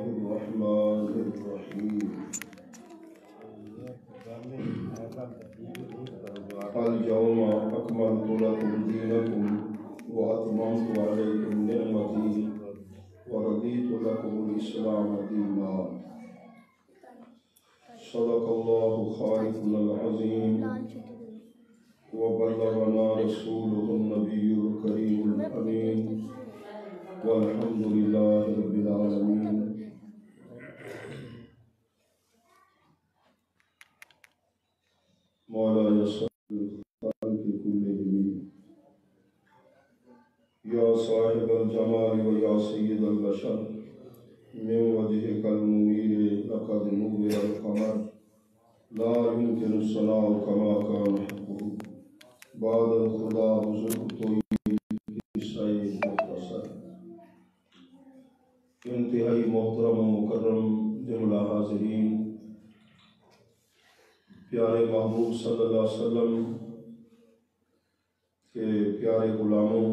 الرحمن الرحیم اليوم اکملت لکم دینکم واتممت علیکم نعمتی ورضیت لکم الاسلام دینا صدق اللہ خالقنا العظیم وبلغنا رسوله النبی الکریم الامین والحمد للہ رب العالمین۔ مولا صلی الخالق کلہم یا صاحب الجمال و یا سید البشر من وجهك المنیر لقد نور القمر لا يمكن الصلاة كما كان حقه بعد الخدا بزرگ توئی قصہ مختصر۔ انتہائی محترم و مکرم جملہ حاضرین، پیارے محبوب صلی اللہ علیہ وسلم کے پیارے غلاموں،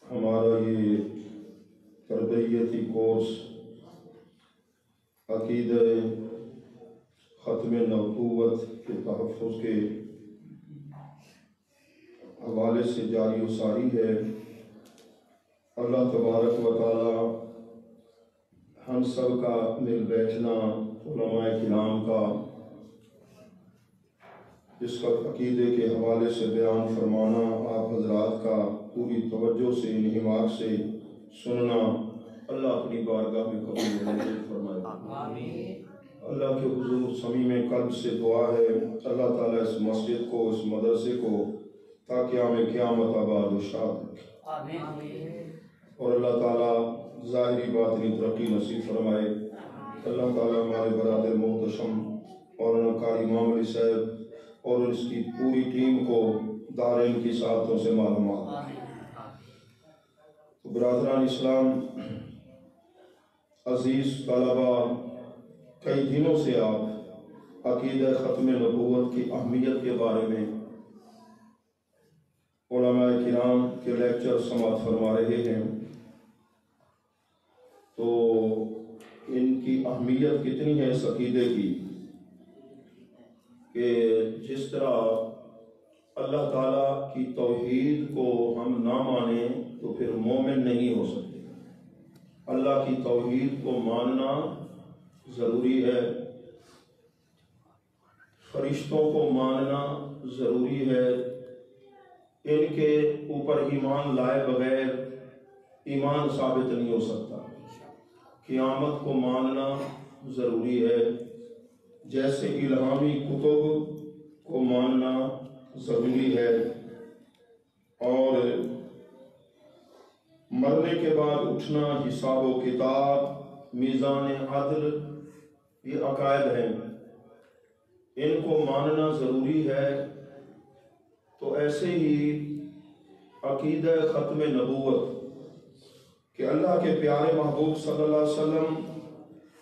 ہمارا یہ تربیتی کورس عقیدہ ختم نبوت کے تحفظ کے حوالے سے جاری و ساری ہے۔ اللہ تبارک و تعالی ہم سب کا مل بیٹھنا، علماء کرام کا اس وقت عقیدے کے حوالے سے بیان فرمانا، آپ حضرات کا پوری توجہ سے انہماک سے سننا، اللہ اپنی بارگاہ میں قبول منظور فرمائے۔ اللہ کے حضور صمیم قلب سے دعا ہے، اللہ تعالیٰ اس مسجد کو، اس مدرسے کو تا قیامت آباد و شاد رکھے، اور اللہ تعالیٰ ظاہری باطنی ترقی نصیب فرمائے۔ اللہ تعالیٰ ہمارے برادر محتشم مولانا قاری امام علی صاحب اور اس کی پوری ٹیم کو دارین کی سعادتوں سے معلومات۔ برادران اسلام، عزیز طلبہ، کئی دنوں سے آپ عقیدہ ختم نبوت کی اہمیت کے بارے میں علماء کرام کے لیکچر سماعت فرما رہے ہیں، تو ان کی اہمیت کتنی ہے اس عقیدے کی کہ جس طرح اللہ تعالیٰ کی توحید کو ہم نہ مانیں تو پھر مومن نہیں ہو سکتے۔ اللہ کی توحید کو ماننا ضروری ہے، فرشتوں کو ماننا ضروری ہے، ان کے اوپر ایمان لائے بغیر ایمان ثابت نہیں ہو سکتا۔ قیامت کو ماننا ضروری ہے، جیسے الہامی کتب کو ماننا ضروری ہے، اور مرنے کے بعد اٹھنا، حساب و کتاب، میزان عدل، یہ عقائد ہیں، ان کو ماننا ضروری ہے۔ تو ایسے ہی عقیدہ ختم نبوت کہ اللہ کے پیارے محبوب صلی اللہ علیہ وسلم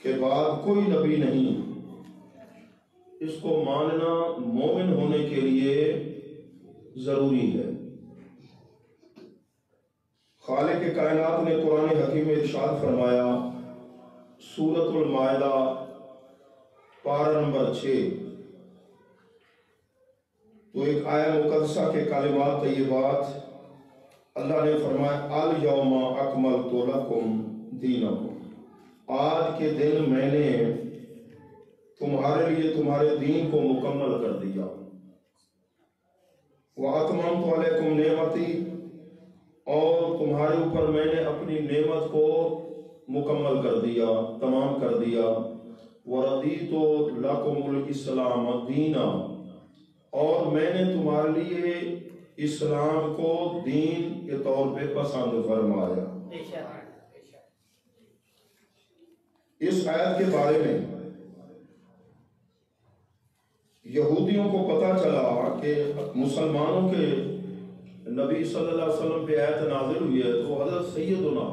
کے بعد کوئی نبی نہیں، اس کو ماننا مومن ہونے کے لیے ضروری ہے۔ خالق کائنات نے قرآن حکیم میں ارشاد فرمایا، سورۃ المائدہ پارہ نمبر 6، تو ایک آیہ مقدسہ کے کلمات طیبات، اللہ نے فرمایا الیوم اکملت لکم دینکم، آج کے دن میں نے تمہارے لیے تمہارے دین کو مکمل کر دیا، واتممت علیکم نعمتی، اور تمہارے اوپر میں نے اپنی نعمت کو مکمل کر دیا، تمام کر دیا، ورضیت لکم الاسلام دینا، اور میں نے تمہارے لیے اسلام کو دین کے طور پہ پسند فرمایا۔ اس آیت کے بارے میں یہودیوں کو پتہ چلا کہ مسلمانوں کے نبی صلی اللہ علیہ وسلم پہ آیت نازل ہوئی ہے، تو حضرت سیدنا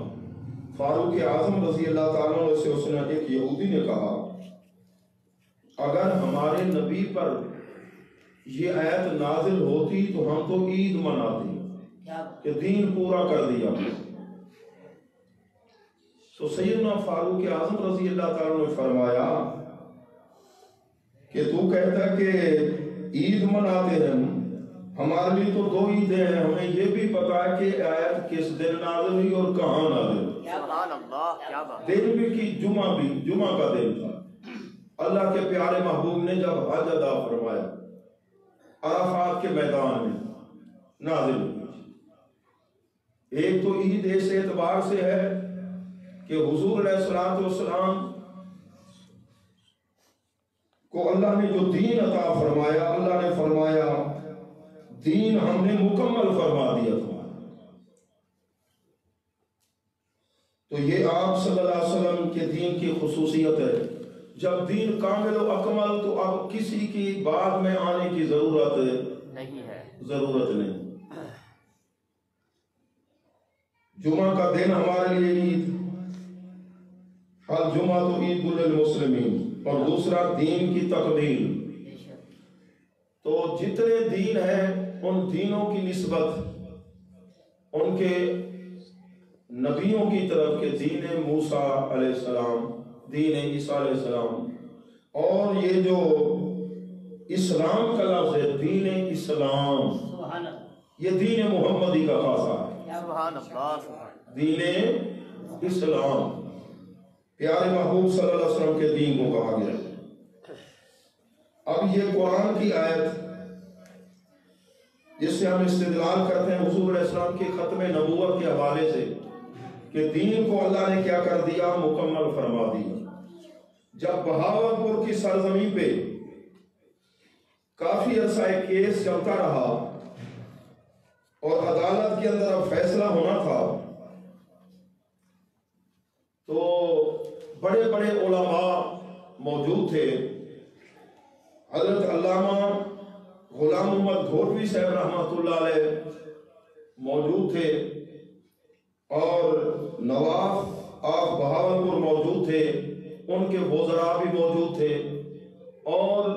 فاروق اعظم رضی اللہ تعالیٰ عنہ سے اس نے ایک یہودی نے کہا، اگر ہمارے نبی پر یہ آیت نازل ہوتی تو ہم تو عید مناتے کہ دین پورا کر دیا۔ تو سیدنا فاروق اعظم رضی اللہ تعالیٰ نے فرمایا کہ تو کہتا کہ عید مناتے ہیں، ہمارے لیے تو دو عیدیں ہیں، ہمیں یہ بھی پتا ہے کہ آیت کس دن نازل ہوئی اور کہاں نازل ہوئی۔ سبحان اللہ، کیا بات! دن بھی کی جمعہ کا دن تھا۔ اللہ کے پیارے محبوب نے جب حج ادا فرمایا عرفات کے میدان میں نازل ہوئی۔ ایک تو عید اس اعتبار سے ہے کہ حضور علیہ الصلوۃ والسلام کو اللہ نے جو دین عطا فرمایا، اللہ نے فرمایا دین ہم نے مکمل فرما دیا تھا۔ تو یہ آپ صلی اللہ علیہ وسلم کے دین کی خصوصیت ہے، جب دین کامل و اکمل تو اب کسی کی بعد میں آنے کی ضرورت نہیں ہے، ضرورت نہیں۔ جمعہ کا دن ہمارے لیے عید، الجمعہ تو عید للمسلمین، اور دوسرا دین کی تکمیل۔ تو جتنے دین ہیں ان دینوں کی نسبت ان کے نبیوں کی طرف کے دین موسیٰ علیہ السلام، دین عیسیٰ علیہ السلام، اور یہ جو اسلام کا لفظ ہے دین اسلام، یہ دین محمدی کا خاصہ ہے۔ سبحان اللہ، دین اسلام پیارے محبوب صلی اللہ علیہ وسلم کے دین کو کہا گیا۔ اب یہ قرآن کی آیت جس سے ہم استدلال کرتے ہیں حضور علیہ السلام کی ختم نبوت کے حوالے سے کہ دین کو اللہ نے کیا کر دیا، مکمل فرما دیا۔ جب بہاولپور کی سرزمین پہ کافی عرصہ ایک کیس چلتا رہا اور عدالت کے اندر اب فیصلہ ہونا تھا، تو بڑے بڑے علماء موجود تھے۔ حضرت علامہ غلام محمد گھوٹوی صاحب رحمۃ اللہ علیہ موجود تھے، اور نواف آف بہاولپور موجود تھے، ان کے وزراء بھی موجود تھے، اور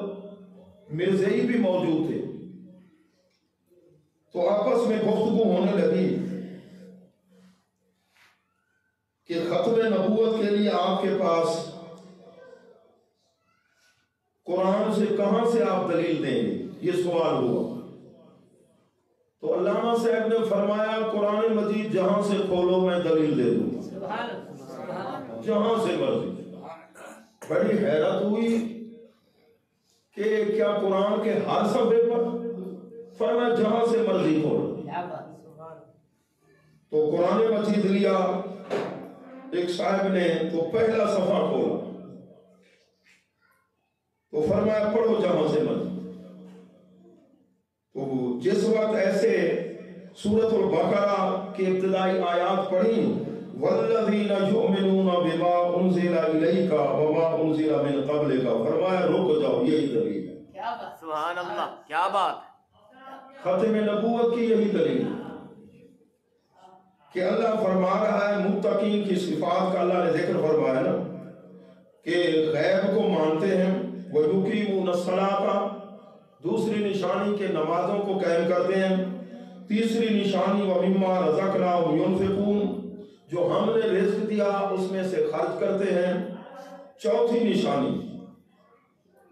مرزائی بھی موجود تھے۔ تو آپس میں گفتگو ہونے لگی کہ ختم نبوت کے لیے آپ کے پاس قرآن سے کہاں سے آپ دلیل دیں گے، یہ سوال ہوا۔ تو علامہ صاحب نے فرمایا قرآن مجید جہاں سے کھولو میں دلیل دے دوں، جہاں سے مرضی۔ بڑی حیرت ہوئی کہ کیا قرآن کے ہر صفحے پر؟ فرمایا جہاں سے مرضی کھولو۔ تو قرآن مجید لیا ایک صاحب نے، تو پہلا صفحہ کھولا تو فرمایا پڑھو جہاں سے مرضی۔ تو جس وقت ایسے سورۃ البقرہ کی ابتدائی آیات پڑھی، والذین یؤمنون بما انزل الیک وما انزل من قبلک، فرمایا رک جاؤ، یہی دلیل ہے۔ سبحان اللہ، کیا بات! ختم نبوت کی یہی دلیل کہ اللہ فرما رہا ہے متقین کی صفات کا اللہ نے ذکر فرمایا نا، کہ غیب کو مانتے ہیں، وَيُقِيمُونَ الصَّلَاةَ، دوسری نشانی کے نمازوں کو قائم کرتے ہیں، تیسری نشانی وَمِمَّا رَزَقْنَاهُمْ يُنْفِقُونَ، جو ہم نے رزق دیا اس میں سے خرچ کرتے ہیں، چوتھی نشانی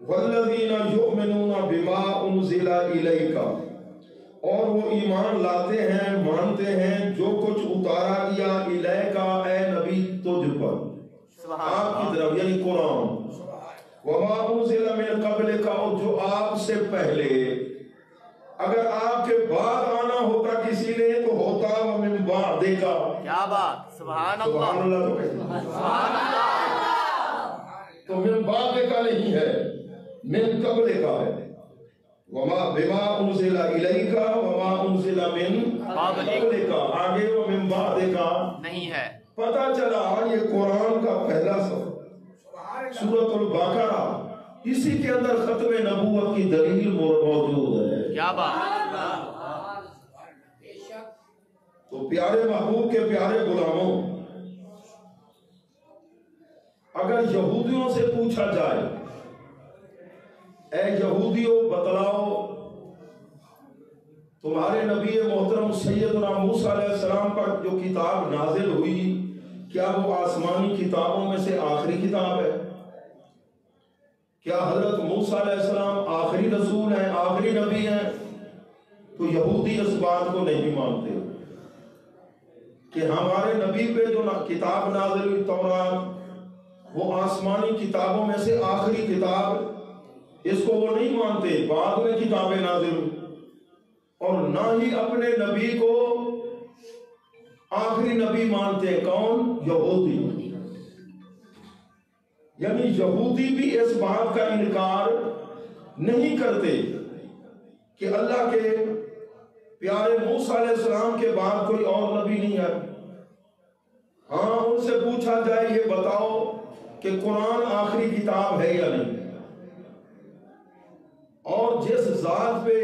وَالَّذِينَ يُؤْمِنُونَ بِمَا أُنزِلَ إِلَيْكَ، اور وہ ایمان لاتے ہیں، مانتے ہیں جو کچھ اتارا گیا الیکا، اے نبی تجھ پر، آپ کی طرف، یعنی قرآن، وما انزل من قبلک، اور جو آپ سے پہلے، اگر آپ کے بعد آنا ہوتا کسی نے تو ہوتا ومن بعدک، کیا بات! سبحان سبحان اللہ، اللہ، تو سبحان اللہ، تو من بعدک نہیں ہے، من قبلک ہے۔ وما بما انزل الیک وما انزل من قبلک، آگے ومن بعدک نہیں ہے۔ پتہ چلا یہ قرآن کا پہلا صفحہ سورۃ البقرہ، اسی کے اندر ختم نبوت کی دلیل موجود ہے۔ کیا بات! تو پیارے محبوب کے پیارے غلاموں، اگر یہودیوں سے پوچھا جائے اے یہودیوں بتلاؤ تمہارے نبی محترم سیدنا موسیٰ علیہ السلام پر جو کتاب نازل ہوئی کیا وہ آسمانی کتابوں میں سے آخری کتاب ہے؟ کیا حضرت موسیٰ علیہ السلام آخری رسول ہیں، آخری نبی ہیں؟ تو یہودی اس بات کو نہیں مانتے کہ ہمارے نبی پہ جو کتاب نازل ہوئی تورات وہ آسمانی کتابوں میں سے آخری کتاب، اس کو وہ نہیں مانتے، بعد میں کتابیں نازل ہوئی۔ اور نہ ہی اپنے نبی کو آخری نبی مانتے ہیں۔ کون؟ یہودی۔ یعنی یہودی بھی اس بات کا انکار نہیں کرتے کہ اللہ کے پیارے موسیٰ علیہ السلام کے بعد کوئی اور نبی نہیں ہے۔ ہاں، ان سے پوچھا جائے یہ بتاؤ کہ قرآن آخری کتاب ہے یا نہیں، اور جس ذات پہ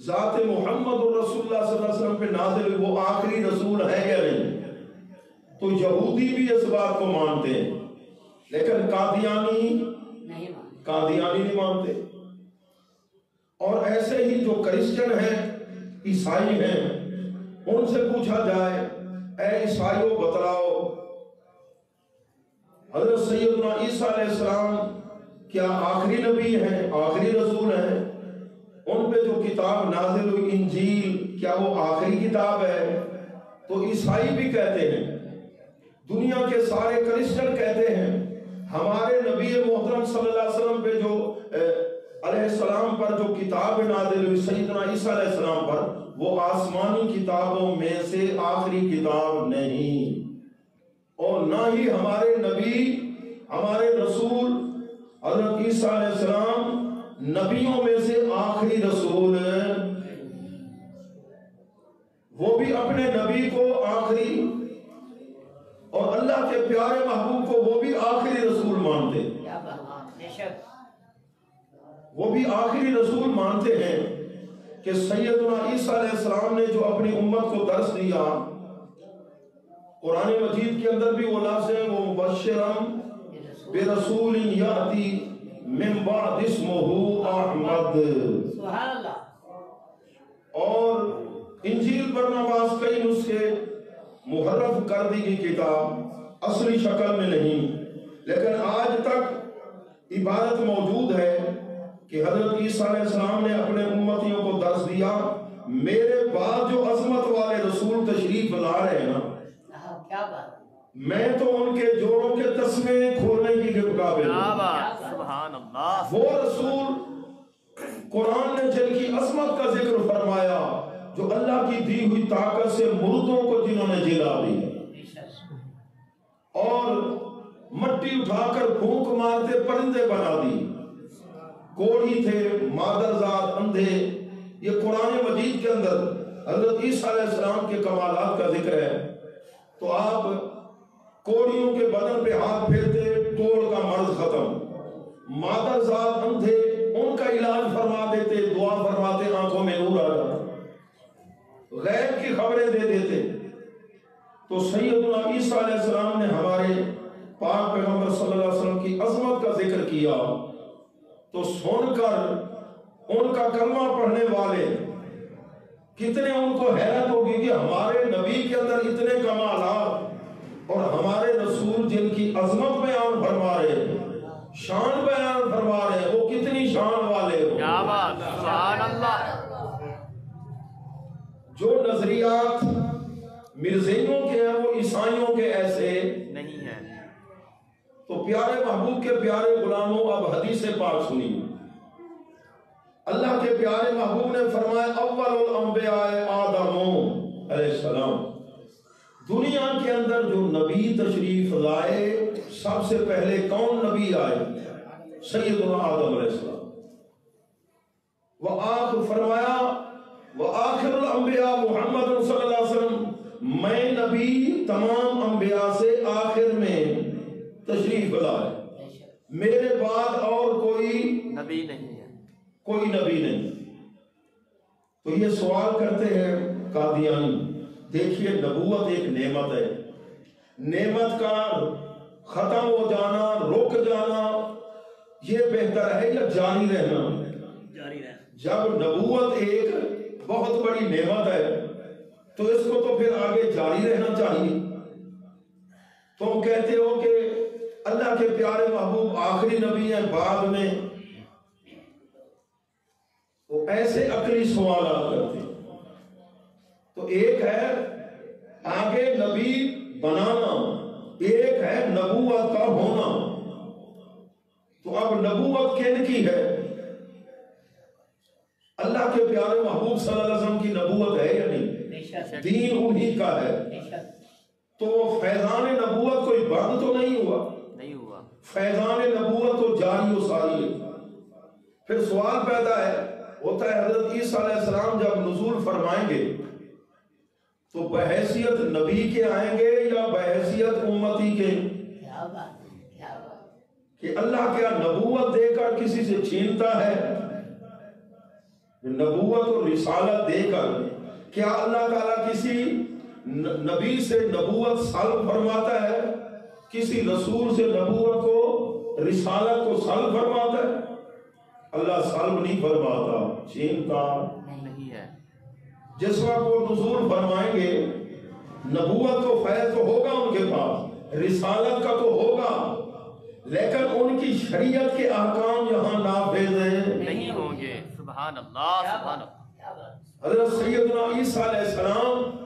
ذات محمد رسول اللہ صلی اللہ علیہ وسلم پہ نازل ہوئی وہ آخری رسول ہے یا نہیں، تو یہودی بھی اس بات کو مانتے ہیں، لیکن قادیانی نہیں مانتے۔ اور ایسے ہی جو کرسچن ہیں، عیسائی ہیں، ان سے پوچھا جائے اے عیسائیوں بتلاؤ حضرت سیدنا عیسیٰ علیہ السلام کیا آخری نبی ہیں، آخری رسول ہیں؟ ان پہ جو کتاب نازل ہوئی انجیل کیا وہ آخری کتاب ہے؟ تو عیسائی بھی کہتے ہیں، دنیا کے سارے کرسچن کہتے ہیں ہمارے نبی محترم صلی اللہ علیہ وسلم پہ جو علیہ السلام پر جو کتاب نازل ہوئی سیدنا عیسیٰ علیہ السلام پر وہ آسمانی کتابوں میں سے آخری کتاب نہیں، اور نہ ہی ہمارے نبی، ہمارے رسول حضرت عیسیٰ علیہ السلام نبیوں میں سے آخری رسول ہیں۔ وہ بھی اپنے نبی کو آخری اور اللہ کے پیارے محبوب کو وہ بھی آخری رسول مانتے، وہ بھی آخری رسول مانتے ہیں کہ سیدنا عیسیٰ علیہ السلام نے جو اپنی امت کو درس دیا، قرآن مجید کے اندر بھی وہ لفظ ہے وہ مبشرم برسول یاتی من بعد اسمہ احمد، سبحان اللہ۔ اور انجیل برناباس کئی نسخے محرف کر دی گئی کتاب اصلی شکل میں نہیں، لیکن آج تک عبارت موجود ہے کہ حضرت عیسیٰ علیہ السلام نے اپنے امتیوں کو درس دیا میرے بعد جو عظمت والے رسول تشریف لا رہے ہیں نا، کیا بات، میں تو ان کے جوڑوں کے تسمے کھولنے کی قابل ہوں۔ سبحان اللہ۔ وہ رسول قرآن نے جن کی عظمت کا ذکر فرمایا جو اللہ کی دی ہوئی طاقت سے مردوں کو جنہوں نے جلا دی اور مٹی اٹھا کر پھونک مارتے پرندے بنا دی، کوڑی تھے، مادرزاد، اندھے، یہ قرآن مجید کے اندر حضرت عیسیٰ علیہ السلام کے کمالات کا ذکر ہے۔ تو آپ کوڑیوں کے بدن پہ ہاتھ پھیرتے توڑ کا مرض ختم، مادرزاد اندھے ان کا علاج فرما دیتے، دعا فرماتے آنکھوں میں نور آ جاتا، غیب کی خبریں دے دیتے۔ تو سیدنا عیسیٰ علیہ السلام نے ہمارے پاک پیغمبر صلی اللہ علیہ وسلم کی عظمت کا ذکر کیا تو سن کر ان کا کلمہ پڑھنے والے کتنے ان کو حیرت ہوگی کہ ہمارے نبی کے اندر اتنے کمالات اور ہمارے رسول جن کی عظمت بیان فرما رہے، شان بیان فرما رہے ہیں، وہ کتنی شان والے ہو۔ کیا بات، سبحان اللہ۔ جو نظریات مرزائیوں کے ہیں وہ عیسائیوں کے ایسے نہیں ہے۔ تو پیارے محبوب کے پیارے غلاموں اب حدیث پاک سنیے۔ اللہ کے پیارے محبوب نے فرمایا اول الانبیاء آدم علیہ السلام، دنیا کے اندر جو نبی تشریف لائے سب سے پہلے کون نبی آئے؟ سیدنا آدم علیہ السلام۔ وآخر فرمایا وآخر الانبیاء محمد صلی اللہ علیہ وسلم، میں نبی تمام انبیاء سے آخر میں تشریف لائے، میرے بعد اور کوئی نبی نہیں ہے، کوئی نبی نہیں۔ تو یہ سوال کرتے ہیں قادیانی، دیکھیے نبوت ایک نعمت ہے، نعمت کا ختم ہو جانا، رک جانا یہ بہتر ہے یا جاری رہنا؟ جاری رہنا۔ جب نبوت ایک بہت بڑی نعمت ہے تو اس کو تو پھر آگے جاری رہنا چاہیے۔ تم کہتے ہو کہ اللہ کے پیارے محبوب آخری نبی ہیں بعد میں، وہ ایسے عقلی سوالات کرتے ہیں۔ تو ایک ہے آگے نبی بنانا، ایک ہے نبوت کا ہونا۔ تو اب نبوت کن کی ہے؟ اللہ کے پیارے محبوب صلی اللہ علیہ وسلم کی نبوت ہے یا نہیں؟ دین انہی کا ہے۔ تو وہ فیضان نبوت کوئی بند تو نہیں ہوا؟ نہیں ہوا۔ فیضان نبوت تو جاری و ساری ہے۔ پھر سوال پیدا ہوتا ہے حضرت عیسیٰ علیہ السلام جب نزول فرمائیں گے تو بحیثیت نبی کے آئیں گے یا بحیثیت امتی کے؟ کہ اللہ کیا نبوت دے کر کسی سے چھینتا ہے؟ نبوت اور رسالت دے کر کیا اللہ تعالیٰ کسی نبی سے نبوت سلب فرماتا ہے؟ کسی رسول سے نبوت کو، رسالت کو سلب فرماتا ہے؟ اللہ سلب نہیں فرماتا، چھینتا نہیں ہے۔ جس وقت وہ نزول فرمائیں گے نبوت تو فیض تو ہوگا ان کے پاس، رسالت کا تو ہوگا، لیکن ان کی شریعت کے احکام یہاں نافذ نہیں ہوں گے۔ سبحان اللہ، سبحان اللہ۔ حضرت سیدنا عیسیٰ علیہ السلام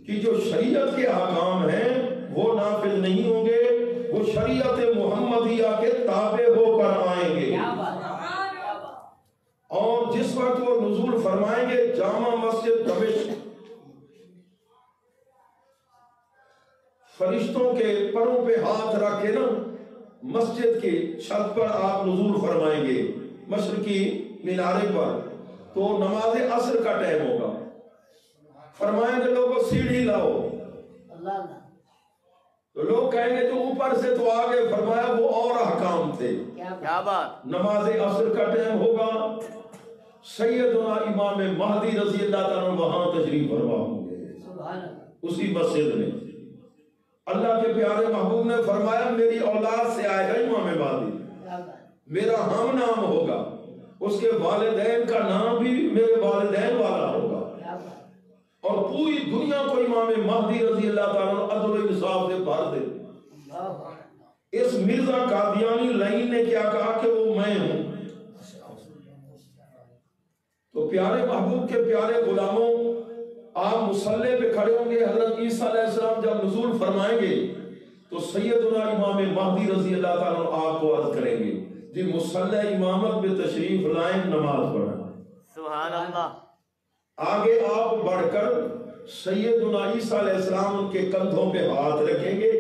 کی جو شریعت کے احکام ہیں وہ نافذ نہیں ہوں گے، وہ شریعت محمدیہ کے تابع ہو کر آئیں گے۔ اور جس وقت وہ نزول فرمائیں گے جامع مسجد دمشق، فرشتوں کے پروں پہ ہاتھ رکھ کے نا مسجد کی چھت پر آپ نزول فرمائیں گے، مشرقی مینارے پر، تو نماز عصر کا ٹائم ہوگا، فرمائیں گے لوگوں سیڑھی لاؤ، تو لوگ کہیں گے جو اوپر سے تو آگے، فرمایا وہ اور احکام تھے۔ کیا بات! نماز عصر کا ٹائم ہوگا، سیدنا امام مہدی رضی اللہ تعالیٰ وہاں تشریف فرما ہوں گے اسی مسجد میں۔ اللہ کے پیارے محبوب نے فرمایا میری اولاد سے آئے گا امام مہدی، میرا ہم نام ہوگا، اس کے والدین کا نام بھی میرے والدین والا ہوگا، اور پوری دنیا کو امام مہدی رضی اللہ تعالیٰ عدل و انصاف سے بھر دے۔ اس مرزا قادیانی لائن نے کیا کہا کہ وہ میں ہوں۔ تو پیارے محبوب کے پیارے غلاموں، آپ مصلی پہ کھڑے ہوں گے، حضرت عیسیٰ علیہ السلام جب نزول فرمائیں گے تو سیدنا امام مہدی رضی اللہ تعالیٰ آپ کو عرض کریں گے جی مصلی امامت پہ تشریف لائیں، نماز پڑھیں۔ سبحان اللہ۔ آگے آپ بڑھ کر سیدنا عیسیٰ علیہ السلام ان کے کندھوں پہ ہاتھ رکھیں گے،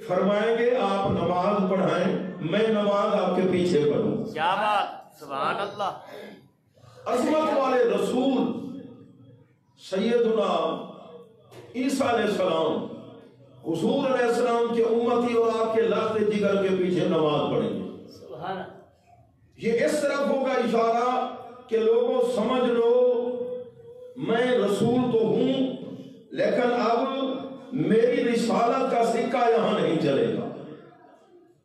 فرمائیں گے آپ نماز پڑھائیں، میں نماز آپ کے پیچھے پڑھوں۔ کیا بات! سبحان اللہ۔ عظمت والے رسول سیدنا عیسیٰ علیہ السلام حضور علیہ السلام کے امتی اور آپ کے لخت جگر کے پیچھے نماز پڑھیں گے۔ یہ اس طرف ہوگا اشارہ کہ لوگوں سمجھ لو میں رسول تو ہوں، لیکن اب میری رسالت کا سکہ یہاں نہیں چلے گا،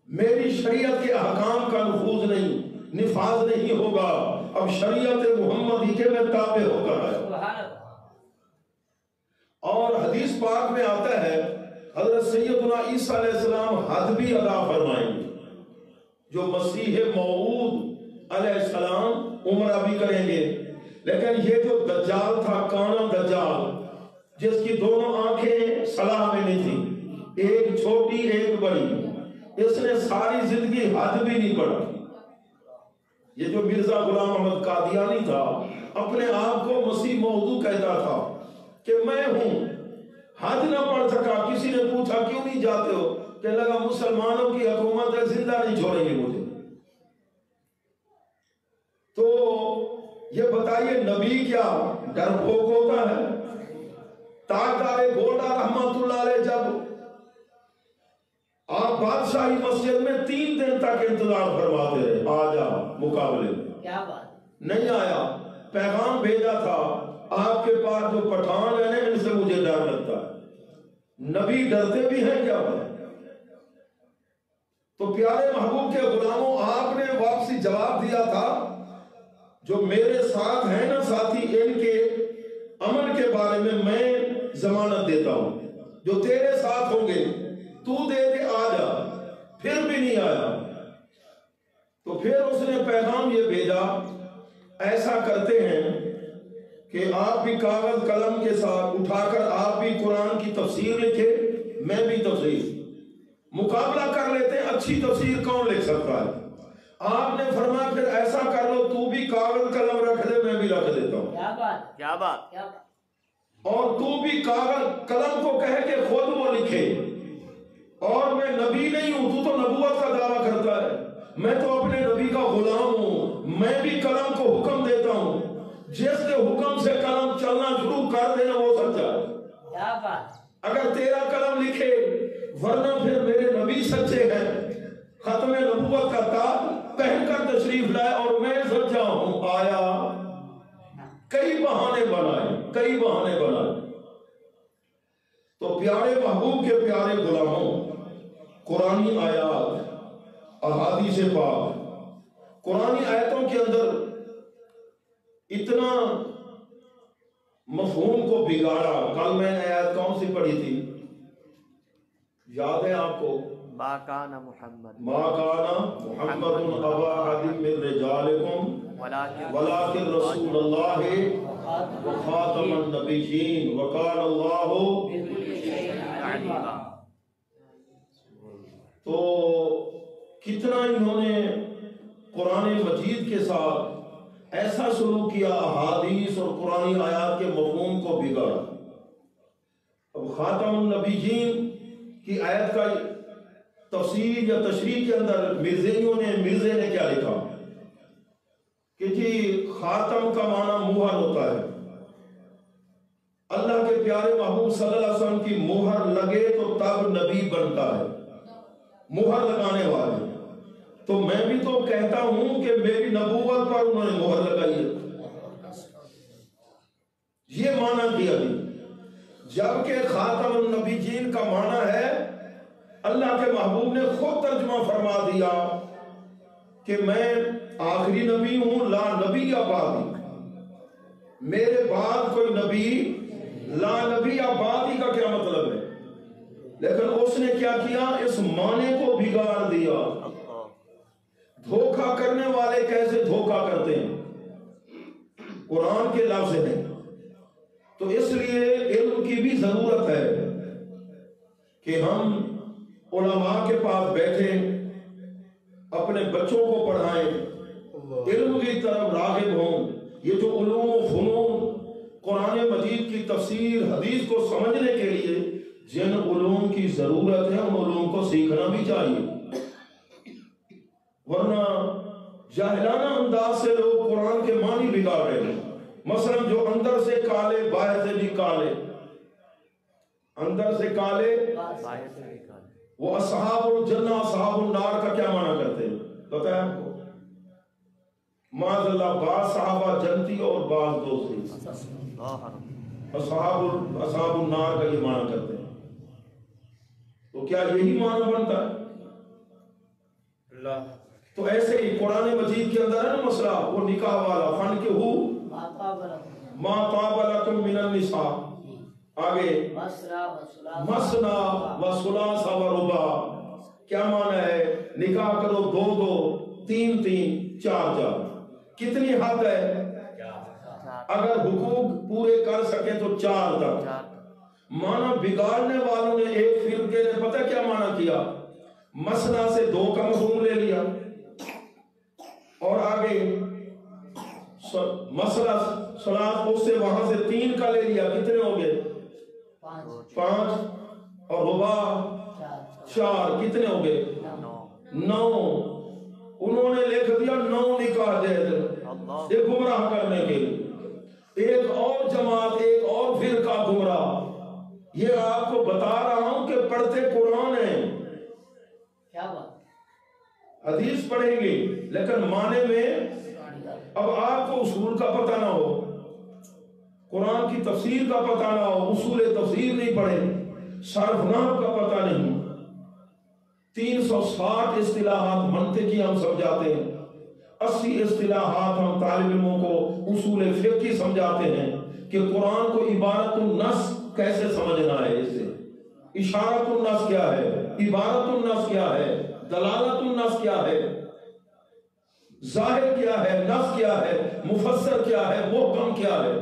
میری شریعت کے احکام کا نفوذ نہیں، نفاذ نہیں ہوگا، اب شریعت محمدی کے میں تابع ہو کر آیا۔ اور حدیث پاک میں آتا ہے حضرت سیدنا عیسیٰ علیہ السلام حد بھی ادا فرمائیں گے، جو مسیح موعود علیہ السلام عمرہ بھی کریں گے، لیکن یہ جو دجال تھا، کانا دجال، جس کی دونوں آنکھیں صلاح میں نہیں تھی، ایک چھوٹی ایک بڑی، اس نے ساری زندگی حد بھی نہیں پڑھا۔ یہ جو مرزا غلام احمد قادیانی تھا اپنے آپ کو مسیح موعود کہتا تھا کہ میں ہوں، حد نہ پڑھ سکا۔ کسی نے پوچھا کیوں نہیں جاتے ہو؟ کہ لگا مسلمانوں کی حکومت ہے، زندہ نہیں چھوڑیں گے مجھے۔ تو یہ بتائیے نبی کیا ڈرپوک ہوتا ہے؟ تاجدار گوڑا رحمت اللہ علیہ جب آپ بادشاہی مسجد میں 3 دن تک انتظار فرماتے رہے، آ جا مقابلے میں، کیا بات! نہیں آیا، پیغام بھیجا تھا آپ کے پاس جو پٹھان ہیں ان سے مجھے ڈر لگتا ہے۔ نبی ڈرتے بھی ہیں کیا بات؟ تو پیارے محبوب کے غلاموں، آپ نے واپسی جواب دیا تھا جو میرے ساتھ ہیں نا ساتھی، ان کے امن کے بارے میں ضمانت دیتا ہوں، جو تیرے ساتھ ہوں گے تو دے دے آ جا، پھر بھی نہیں آیا۔ تو پھر اس نے پیغام یہ بھیجا، ایسا کرتے ہیں کہ آپ بھی کاغذ قلم کے ساتھ اٹھا کر آپ بھی قرآن کی تفسیر لکھے، میں بھی تفسیر، مقابلہ کر لیتے ہیں اچھی تفسیر کون لکھ سکتا ہے۔ آپ نے فرمایا پھر ایسا کر لو، تو بھی کاغذ قلم رکھ دے، میں بھی رکھ دیتا ہوں، کیا بات، کیا بات، کیا بات، اور تو بھی کاغذ قلم کو کہے کہ خود وہ لکھے، اور میں نبی نہیں ہوں، تو نبوت کا دعویٰ کرتا ہے، میں تو اپنے نبی کا غلام ہوں، میں بھی قلم کو حکم دیتا ہوں، جس کے حکم سے قلم چلنا شروع کر دینا وہ سچا ہے۔ کیا بات، اگر تیرا قلم لکھے، ورنہ پھر میرے نبی سچے ہیں، ختم نبوت کا تاج پہن کر تشریف لائے اور میں سچا ہوں آیا۔ کئی بہانے بنائے۔ تو پیارے محبوب کے پیارے غلاموں، قرآنی آیات، احادیث پاک، قرآنی آیتوں کے اندر اتنا مفہوم کو بگاڑا۔ کل میں نے آیت کون سی پڑھی تھی، یاد ہے آپ کو؟ ما کان محمد محمد ابا احد من رجالکم ولکن رسول اللہ وخاتم النبیین وکان اللہ۔ تو کتنا انہوں نے قرآن مجید کے ساتھ ایسا سلوک کیا، احادیث اور قرآنی آیات کے مفہوم کو بگاڑا۔ اب خاتم النبیین کی آیت کا تفسیر یا تشریح کے اندر مرزے نے کیا لکھا کہ جی خاتم کا معنی مہر ہوتا ہے، اللہ کے پیارے محبوب صلی اللہ علیہ وسلم کی مہر لگے تو تب نبی بنتا ہے، مہر لگانے والے۔ تو میں بھی تو کہتا ہوں کہ میری نبوت پر انہوں نے مہر لگائی ہے، یہ معنی کیا جی، جبکہ خاتم النبیین کا معنی ہے، اللہ کے محبوب نے خود ترجمہ فرما دیا کہ میں آخری نبی ہوں، لا نبی بعدی، میرے بعد کوئی نبی، لا نبی بعدی کا کیا مطلب ہے؟ لیکن اس نے کیا کیا، اس معنی کو بگاڑ دیا۔ دھوکہ کرنے والے کیسے دھوکہ کرتے ہیں، قرآن کے لفظ ہیں، تو اس لیے علم کی بھی ضرورت ہے کہ ہم علماء کے پاس بیٹھیں، اپنے بچوں کو پڑھائیں، علم کی طرف راغب ہوں۔ یہ جو علوم و فنون، قرآن مجید کی تفسیر، حدیث کو سمجھنے کے لیے جن علوم کی ضرورت ہے ان علوم کو سیکھنا بھی چاہیے، ورنہ جاہلانہ انداز سے لوگ قرآن کے معنی بگاڑ رہے ہیں۔ مثلا جو اندر سے کالے باہر سے بھی کالے، اندر سے کالے وہ اصحاب الجنہ اصحاب النار کا کیا معنی کرتے ہیں پتہ ہے آپ کو؟ معاذ اللہ، بعض صحابہ جنتی اور بعض دوستی، اصحاب النار کا یہ معنی کرتے ہیں۔ تو کیا یہی معنی بنتا ہے؟ اللہ۔ تو ایسے ہی قرآن مجید کے اندر ہے نا مسئلہ، وہ نکاح والا، فنکحوا ما طاب لکم من النساء، آگے مسنا و ثلاث و رباع، کیا معنی ہے؟ نکاح کرو دو دو، تین تین، چار چار۔ کتنی حد ہے؟ اگر حقوق پورے کر سکے تو چار تک۔ معنی بگاڑنے والوں نے، ایک فرقے نے پتہ کیا معنی کیا، مسنا سے دو کا مفہوم لے لیا، اور آگے مسئلہ ثلاث اس سے وہاں سے تین کا لے لیا، کتنے ہو گئے؟ پانچ، اور رباع چار، کتنے ہو گئے؟ نو۔ انہوں نے لکھ دیا 9 نکاح جائز، یہ گمراہ کرنے کے لیے۔ ایک اور جماعت، ایک اور فرقہ گمراہ، یہ آپ کو بتا رہا ہوں کہ پڑھتے قرآن ہیں، کیا بات، حدیث پڑھیں گے لیکن معنی میں اب آپ کو اصول کا پتہ نہ ہو، قرآن کی تفسیر کا پتہ نہ ہو، اصول تفسیر نہیں پڑھے، صرف نحو کا پتہ نہیں، 360 اصطلاحات منطقی ہم سمجھاتے ہیں، 80 اصطلاحات ہم طالب علموں کو اصول فقہی سمجھاتے ہیں کہ قرآن کو عبارت النص کیسے سمجھنا ہے، اس سے اشارت النص کیا ہے، عبارت النص کیا ہے، دلالت النص کیا ہے، ظاہر کیا ہے، نص کیا ہے، مفسر کیا ہے، محکم کیا ہے،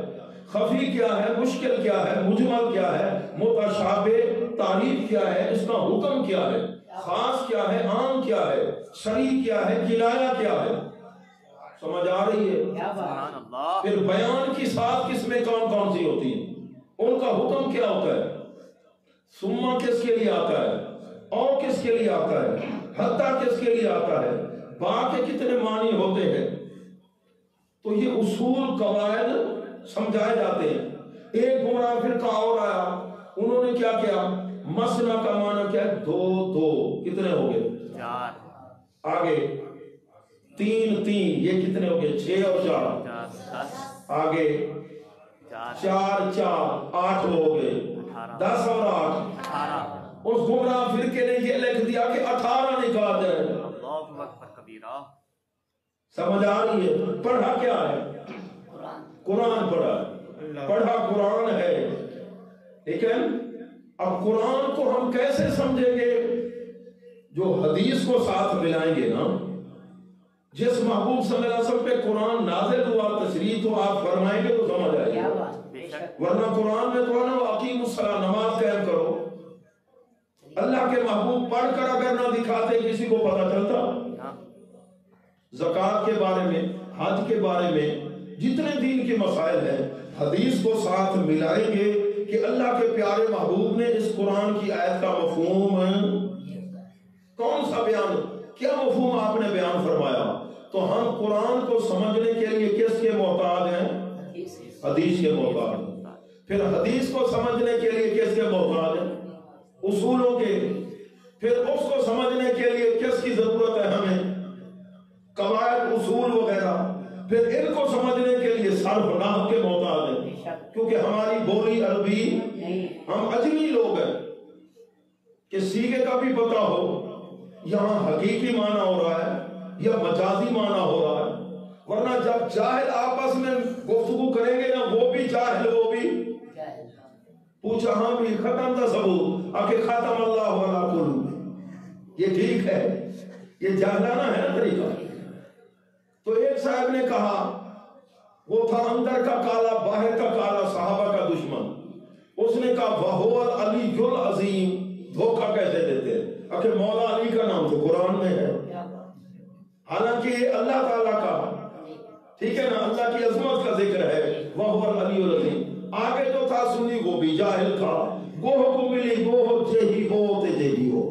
خفی کیا ہے، مشکل کیا ہے، مجمل کیا ہے، متشابہ تعریف کیا ہے، اس کا حکم کیا ہے، خاص کیا ہے، عام کیا ہے، صریح کیا ہے، کنایہ کیا ہے، سمجھ آ رہی ہے؟ سبحان اللہ. پھر بیان کی سات قسمیں کون کون سی ہوتی ہیں، ان کا حکم کیا ہوتا ہے، ثم کس کے لیے آتا ہے، او کس کے لیے آتا ہے، حتی کس کے لیے آتا ہے، با کے کتنے معنی ہوتے ہیں. تو یہ اصول قواعد سمجھائے جاتے ہیں. ایک گمراہ فرقہ اور آیا، انہوں نے کیا کیا، مسنا کا معنی کیا ہے، دو دو، کتنے ہو گئے، 4 آگے تین تین، یہ کتنے ہو گئے، 6 اور 4، 10 آگے 4 4 8 ہو گئے، 10 اور 8، 18. اس گمراہ فرقے نے یہ لکھ دیا کہ 18 نکال دیں. اللہ اکبر کبیرہ. سمجھ آ رہی ہے؟ پڑھا کیا ہے، قرآن پڑھا ہے، پڑھا قرآن ہے. لیکن اب قرآن کو ہم کیسے سمجھیں گے، جو حدیث کو ساتھ ملائیں گے نا. جس محبوب صلی اللہ علیہ وسلم پہ قرآن نازل ہوا، تشریح تو آپ فرمائیں گے تو سمجھ آئے گا. ورنہ قرآن میں تو ہے نا اقیم الصلاۃ، نماز قائم کرو. اللہ کے محبوب پڑھ کر اگر نہ دکھاتے کسی کو پتہ چلتا. زکوٰۃ کے بارے میں، حج کے بارے میں، جتنے دین کے مسائل ہیں، حدیث کو ساتھ ملائیں گے کہ اللہ کے پیارے محبوب نے اس قرآن کی آیت کا مفہوم کون سا بیان، کیا مفہوم آپ نے بیان فرمایا. تو ہم قرآن کو سمجھنے کے لیے کس کے محتاج ہیں، حدیث کے محتاج ہیں. پھر حدیث کو سمجھنے کے لیے کس کے محتاج ہیں، اصولوں کے. پھر اس کو سمجھنے کے لیے کس کی ضرورت ہے ہمیں، قواعد، اصول وغیرہ. پھر ان کو سمجھنے کے لیے صرف نحو کے محتاج ہیں، کیونکہ ہماری بولی عربی، ہم اجمی لوگ ہیں کہ سیغے کا بھی پتہ ہو، یہاں حقیقی معنی ہو رہا ہے یا مجازی معنی ہو رہا ہے. ورنہ جب جاہل آپس میں گفتگو کریں گے نا، وہ بھی جاہل، وہ بھی پوچھا ہاں بھی ختم تھا ثبوت آکے ختم اللہ علیہ قلوب، یہ ٹھیک ہے، یہ جاہلانہ ہے نا طریقہ. تو ایک صاحب نے کہا، وہ تھا اندر کا کالا باہر کا کالا، صحابہ کا دشمن. اس نے کہا وَهُوَ الْعَلِيُّ الْعَظِيمُ، دھوکہ کیسے دیتے ہیں، کہ مولا علی کا نام تو قرآن میں ہے، حالانکہ یہ اللہ تعالیٰ کا، ٹھیک ہے نا، اللہ کی عظمت کا ذکر ہے. وَهُوَ الْعَلِيُّ الْعَظِيمُ. آگے جو تھا سنی وہ بھی جاہل تھا، گوہ کو ملی گوہ جہی ہو تجہی ہو،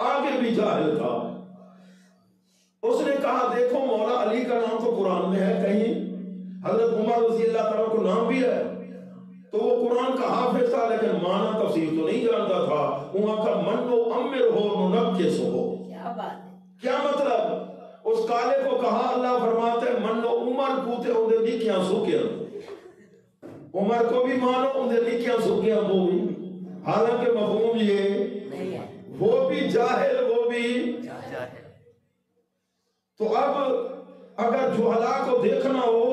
آگے بھی جاہل تھا. اس نے کہا دیکھو مولا علی کا نام تو قرآن میں ہے، کہیں حضرت عمر رضی اللہ تعالیٰ کو نام بھی ہے. تو وہ قرآن کا حافظ تھا لیکن معنی تفسیر تو نہیں جانتا تھا. وہاں کا من و امر ہو منقص ہو، کیا مطلب، اس کالے کو کہا، اللہ فرماتے من و عمر کوتے ہوندے نکیاں سکیاں، عمر کو بھی مانو ہوندے نکیاں سکیاں وہ بھی. حالانکہ مفہوم یہ، وہ بھی جاہل، وہ بھی جاہل. تو اب اگر جہلا کو دیکھنا ہو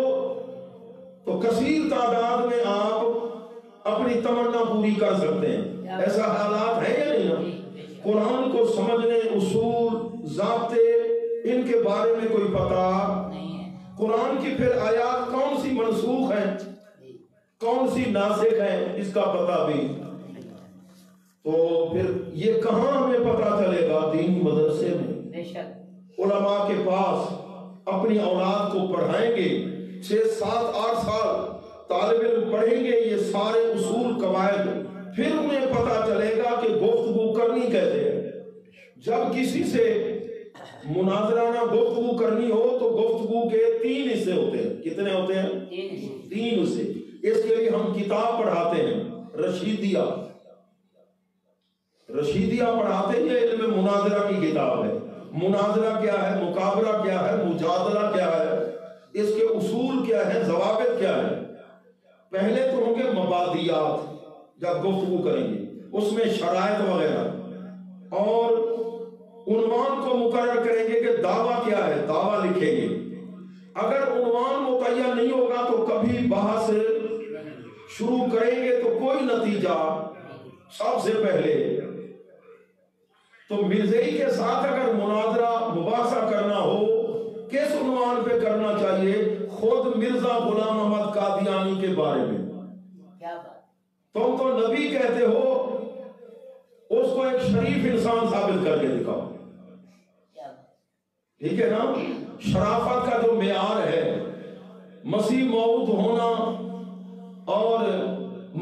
تو کثیر تعداد میں آپ اپنی تمنا پوری کر سکتے ہیں. ایسا حالات ہے یا نہیں نا؟ قرآن کو سمجھنے، اصول، ضابطے، ان کے بارے میں کوئی پتہ نہیں ہے. قرآن کی پھر آیات کون سی منسوخ ہیں، کون سی ناسخ ہیں، اس کا پتہ بھی. تو پھر یہ کہاں ہمیں پتہ چلے گا، دینی مدرسے میں علماء کے پاس اپنی اولاد کو پڑھائیں گے، 6 7 8 سال طالب علم پڑھیں گے یہ سارے اصول قواعد، پھر انہیں پتہ چلے گا کہ گفتگو کرنی کیسے ہے. جب کسی سے مناظرانہ گفتگو کرنی ہو تو گفتگو کے 3 حصے ہوتے ہیں. کتنے ہوتے ہیں؟ 3 حصے. اس کے لیے ہم کتاب پڑھاتے ہیں، رشیدیہ پڑھاتے ہیں. یہ علم مناظرہ کی کتاب ہے. مناظرہ کیا ہے، مقابلہ کیا ہے، مجادلہ کیا ہے، اس کے اصول کیا ہے، ضوابط کیا ہے. پہلے تو ہوں گے مبادیات، جب گفتگو کریں گے اس میں شرائط وغیرہ، اور عنوان کو مقرر کریں گے کہ دعویٰ کیا ہے، دعویٰ لکھیں گے. اگر عنوان متعین نہیں ہوگا تو کبھی بحث شروع کریں گے تو کوئی نتیجہ سب سے پہلے تو مرزائی کے ساتھ اگر مناظرہ مباحثہ کرنا ہو کس عنوان پہ کرنا چاہیے؟ خود مرزا غلام احمد قادیانی کے بارے میں۔ کیا بات، تم تو نبی کہتے ہو، اس کو ایک شریف انسان ثابت کر کے دکھاؤ، کیا بات، ٹھیک ہے نا؟ شرافت کا جو معیار ہے، مسیح موعود ہونا اور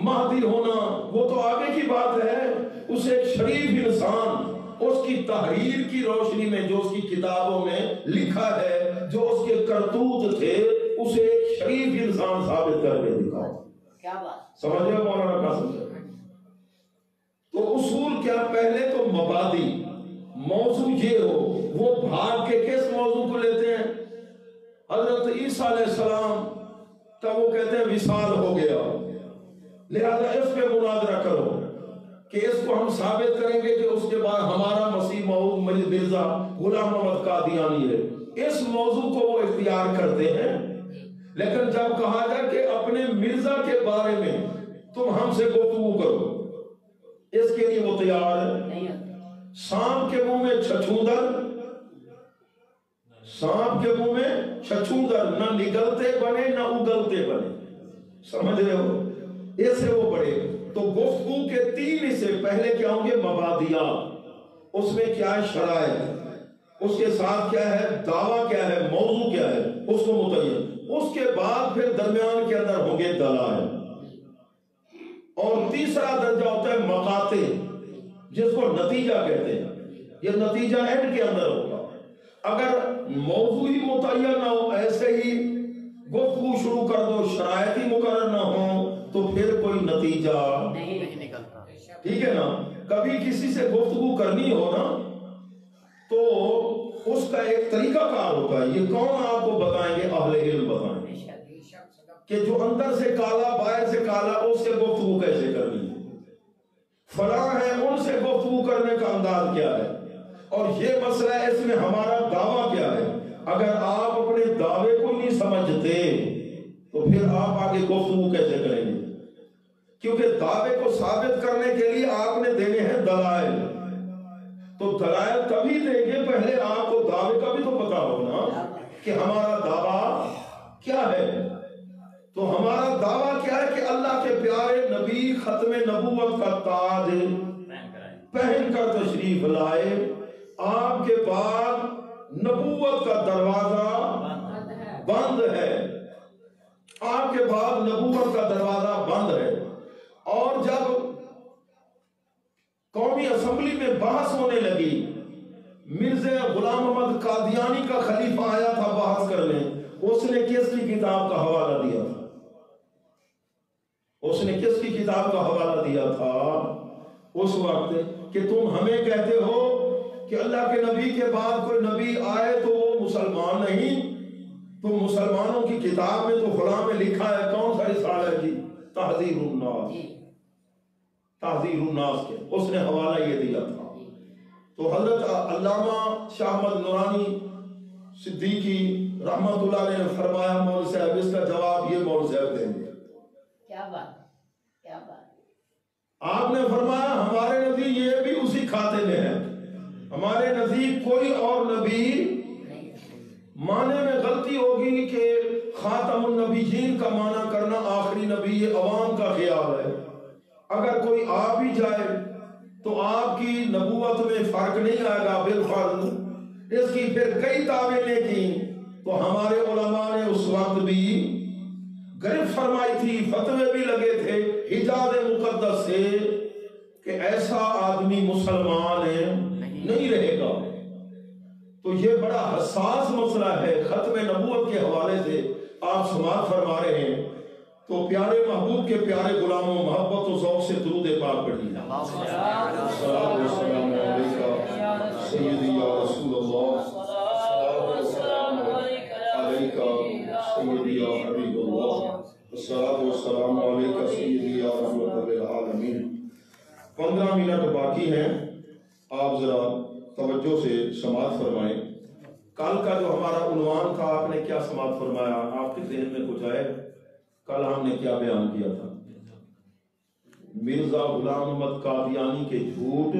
مہدی ہونا وہ تو آگے کی بات ہے، اسے ایک شریف انسان اس کی تحریر کی روشنی میں جو اس کی کتابوں میں لکھا ہے، جو اس کے کرتوت تھے، اسے ایک شریف انسان ثابت کر کے دکھاؤ۔ کیا بات، سمجھ گئے مولانا قاسم صاحب؟ تو اصول کیا؟ پہلے تو مبادی، موضوع یہ ہو، وہ بھاگ کے کس موضوع کو لیتے ہیں؟ حضرت عیسیٰ علیہ السلام کا وہ کہتے ہیں وصال ہو گیا، لہذا اس پہ مناظرہ کرو کہ اس کو ہم ثابت کریں گے کہ اس کے بعد ہمارا مسیح موعود مرزا غلام احمد قادیانی ہے۔ اس موضوع کو وہ اختیار کرتے ہیں، لیکن جب کہا جائے کہ اپنے مرزا کے بارے میں تم ہم سے گفتگو کرو، اس کے لیے وہ تیار ہے۔ نہیں ہوتے، سانپ کے منہ میں چھچھوندر، سانپ کے منہ میں چھچھوندر، نہ نگلتے بنے نہ اگلتے بنے، سمجھ رہے ہو؟ اس سے وہ بڑے۔ تو گفتگو کے 3 حصے، پہلے کیا ہوں گے؟ مبادیات، اس میں کیا ہے؟ شرائط، اس کے ساتھ کیا ہے؟ دعویٰ کیا ہے؟ موضوع کیا ہے؟ اس کو متعین۔ اس کے بعد پھر درمیان کے اندر ہوں گے دلائل، اور تیسرا درجہ ہوتا ہے مقاطع، جس کو نتیجہ کہتے ہیں۔ یہ نتیجہ اینڈ کے اندر ہوگا۔ اگر موضوع ہی متعین نہ ہو، ایسے ہی گفتگو شروع کر دو، شرائط ہی مقرر نہ ہو، تو پھر کوئی نتیجہ نہیں نکلتا۔ ٹھیک ہے نا؟ کبھی کسی سے گفتگو کرنی ہو نا تو اس کا ایک طریقہ کار ہوتا ہے، یہ کون آپ کو بتائیں گے؟ اہل علم بتائیں گے کہ جو اندر سے کالا باہر سے کالا، اس سے گفتگو کیسے کرنی ہے، فلاں ہے، ان سے گفتگو کرنے کا انداز کیا ہے، اور یہ مسئلہ ہے، اس میں ہمارا دعویٰ کیا ہے۔ اگر آپ اپنے دعوے کو نہیں سمجھتے تو پھر آپ آگے گفتگو کیسے کریں گے؟ کیونکہ دعوے کو ثابت کرنے کے لیے آپ نے دینے ہیں دلائل، تو دلائل تبھی دیں گے، پہلے آپ کو دعوے کا بھی تو پتا ہو نا کہ ہمارا دعویٰ کیا ہے۔ تو ہمارا دعویٰ کیا ہے کہ اللہ کے پیارے نبی ختم نبوت کا تاج پہن کر تشریف لائے، آپ کے بعد نبوت کا دروازہ بند ہے، آپ کے بعد نبوت کا دروازہ بند ہے۔ اور جب قومی اسمبلی میں بحث ہونے لگی، مرزا غلام احمد قادیانی کا خلیفہ آیا تھا بحث کرنے، اس نے کس کی کتاب کا حوالہ دیا تھا؟ اس نے کس کی کتاب کا حوالہ دیا تھا اس وقت؟ کہ تم ہمیں کہتے ہو کہ اللہ کے نبی کے بعد کوئی نبی آئے تو وہ مسلمان نہیں، تو مسلمانوں کی کتاب میں تو فلاں میں لکھا ہے، کون سا رسالہ ہے جی؟ تحذیر الناس، تحذیر الناس کے، اس نے حوالہ یہ دیا تھا۔ تو حضرت علامہ شاہ احمد نورانی صدیقی رحمت اللہ علیہ نے فرمایا، مول صاحب اس کا جواب یہ مول صاحب دیں گے۔ کیا بات، کیا بات، آپ نے فرمایا ہمارے نزدیک یہ بھی اسی کھاتے میں ہے، ہمارے نزدیک کوئی اور نبی، معنی میں غلطی ہوگی کہ خاتم النبیین کا معنی کرنا آخری نبی، یہ عوام کا خیال ہے، اگر کوئی آ بھی جائے تو آپ کی نبوت میں فرق نہیں آئے گا بالفرض، اس کی پھر کئی تعویلیں کی، تو ہمارے علماء نے اس وقت بھی گرفت فرمائی تھی، فتوے بھی لگے تھے حجاز مقدس سے کہ ایسا آدمی مسلمان نہیں رہے گا۔ تو یہ بڑا حساس مسئلہ ہے، ختم نبوت کے حوالے سے آپ سماعت فرما رہے ہیں، تو پیارے محبوب کے پیارے غلاموں، محبت و ذوق سے درود پاک پڑھیے۔ السلام علیکم سیدی یا رسول اللہ، السلام علیکم سیدی یا حبیب اللہ، السلام علیکم سیدی یا رحمت للعالمین۔ 15 منٹ باقی ہیں، آپ ذرا توجہ سے سماعت فرمائیں۔ کل کا جو ہمارا عنوان تھا، آپ نے کیا سماعت فرمایا؟ آپ کے ذہن میں کچھ آئے؟ کل ہم نے کیا بیان کیا تھا؟ مرزا غلام احمد قادیانی کے جھوٹ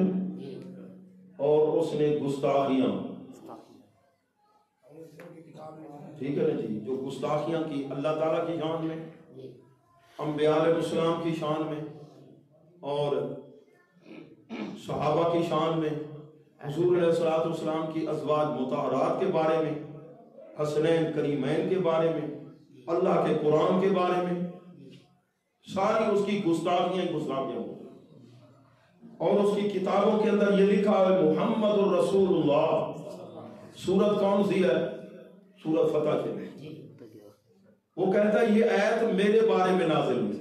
اور اس نے گستاخیاں، ٹھیک ہے نا جی، جو گستاخیاں کی اللہ تعالیٰ کی شان میں، انبیاء علیہ السلام کی شان میں اور صحابہ کی شان میں، حضور علیہ السلام کی ازواج مطہرات کے بارے میں، حسنین کریمین کے بارے میں، اللہ کے قرآن کے بارے میں، ساری اس کی گستاخیاں اور اس کی کتابوں کے اندر یہ لکھا ہے محمد الرسول اللہ۔ سورت کون سی ہے؟ سورت فتح کے میں وہ کہتا ہے یہ آیت میرے بارے میں نازل ہوئی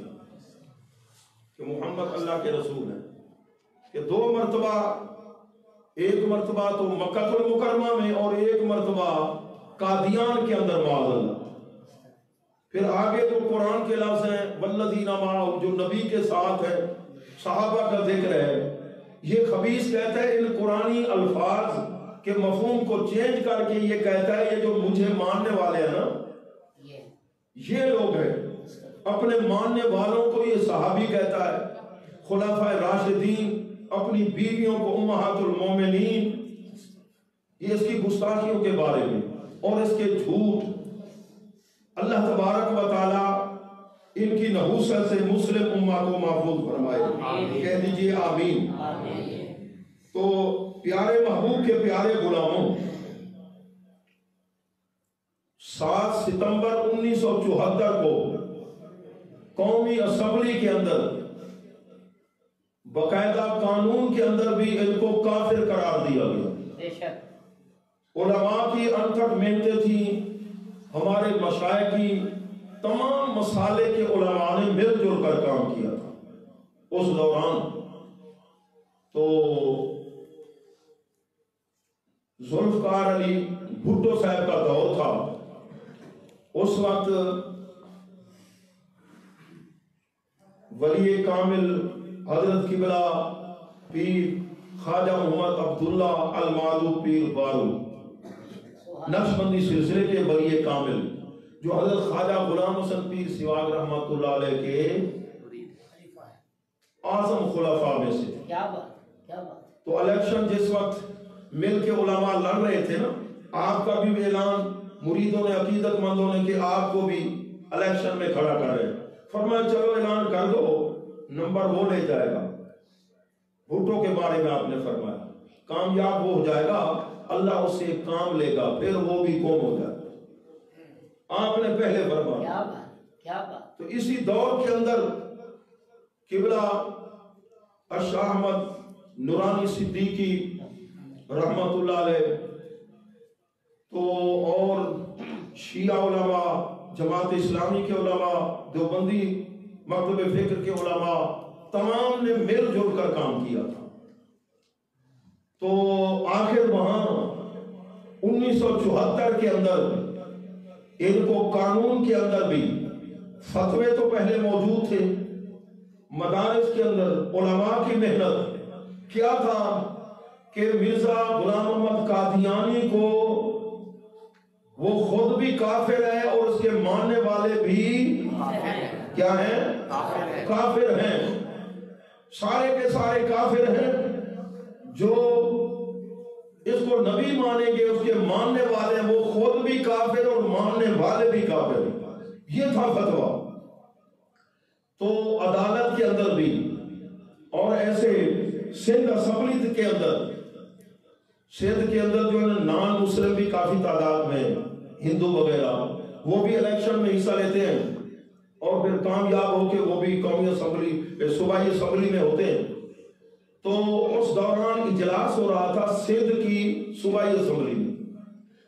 کہ محمد اللہ کے رسول ہیں، کہ 2 مرتبہ، ایک مرتبہ تو مکہ المکرمہ میں اور ایک مرتبہ قادیان کے اندر معاذ اللہ۔ پھر آگے جو قرآن کے لفظ ہیں والذین معہ، جو نبی کے ساتھ ہے، صحابہ کا ذکر ہے، یہ خبیث کہتا ہے ان قرآنی الفاظ کے مفہوم کو چینج کر کے یہ کہتا ہے یہ جو مجھے ماننے والے ہیں نا یہ لوگ ہیں، اپنے ماننے والوں کو یہ صحابی کہتا ہے، خلفائے راشدین، اپنی بیویوں کو امہات المومنین، یہ اس کی گستاخیوں کے بارے میں اور اس کے جھوٹ۔ اللہ تبارک و تعالی ان کی نحوست سے مسلم امہ کو محفوظ فرمائے، کہہ دیجئے آمین۔ تو پیارے محبوب کے پیارے غلاموں، 7 ستمبر 1974 کو قومی اسمبلی کے اندر باقاعدہ قانون کے اندر بھی ان کو کافر قرار دیا گیا۔ علماء کی انتھک محنتیں تھیں، ہمارے مشائخ کی، تمام مسالے کے علماء نے مل جل کر کام کیا تھا اس دوران۔ تو ذوالفقار علی بھٹو صاحب کا دور تھا، اس وقت ولی کامل حضرت قبلہ پیر خواجہ محمد عبداللہ المعروف پیر بارو، نقشبندی سلسلے کے ولی کامل، جو حضرت خواجہ غلام حسن پیر سواگ رحمۃ اللہ علیہ کے اعظم خلفاء میں سے۔ تو الیکشن جس وقت مل کے علماء لڑ رہے تھے نا، آپ کا بھی اعلان مریدوں نے، عقیدت مندوں نے، کہ آپ کو بھی الیکشن میں کھڑا کر رہے ہیں، فرمایا چلو اعلان کر دو، نمبر وہ لے جائے گا۔ بھٹو کے بارے میں آپ نے فرمایا کامیاب وہ ہو جائے گا، اللہ اس سے کام لے گا، پھر وہ بھی قوم ہو جائے گا، آپ نے پہلے فرمایا۔ تو اسی دور کے اندر قبلہ اشاہ احمد نورانی صدیقی رحمت اللہ علیہ، تو اور شیعہ علماء، جماعت اسلامی کے علماء، دیوبندی مکتب فکر کے علماء، تمام نے مل جل کر کام کیا تھا۔ تو آخر وہاں 1974 کے اندر ان کو قانون کے اندر بھی فتوے تو پہلے موجود تھے، مدارس کے اندر علماء کی محنت کیا تھا کہ مرزا غلام احمد قادیانی کو وہ خود بھی کافر ہے اور اس کے ماننے والے بھی کیا ہیں؟ کافر ہیں، سارے کے سارے کافر ہیں۔ جو اس کو نبی مانیں گے، اس کے ماننے والے وہ خود بھی کافر اور ماننے والے بھی کافر ہیں، یہ تھا فتویٰ۔ تو عدالت کے اندر بھی اور ایسے سندھ اسمبلی کے اندر، سندھ کے اندر جو ہے نان مسلم بھی کافی تعداد میں، ہندو وغیرہ، وہ بھی الیکشن میں حصہ لیتے ہیں اور پھر کامیاب ہو کے وہ بھی قومی اسمبلی، صوبائی اسمبلی میں ہوتے ہیں۔ تو اس دوران اجلاس ہو رہا تھا سندھ کی صوبائی اسمبلی میں،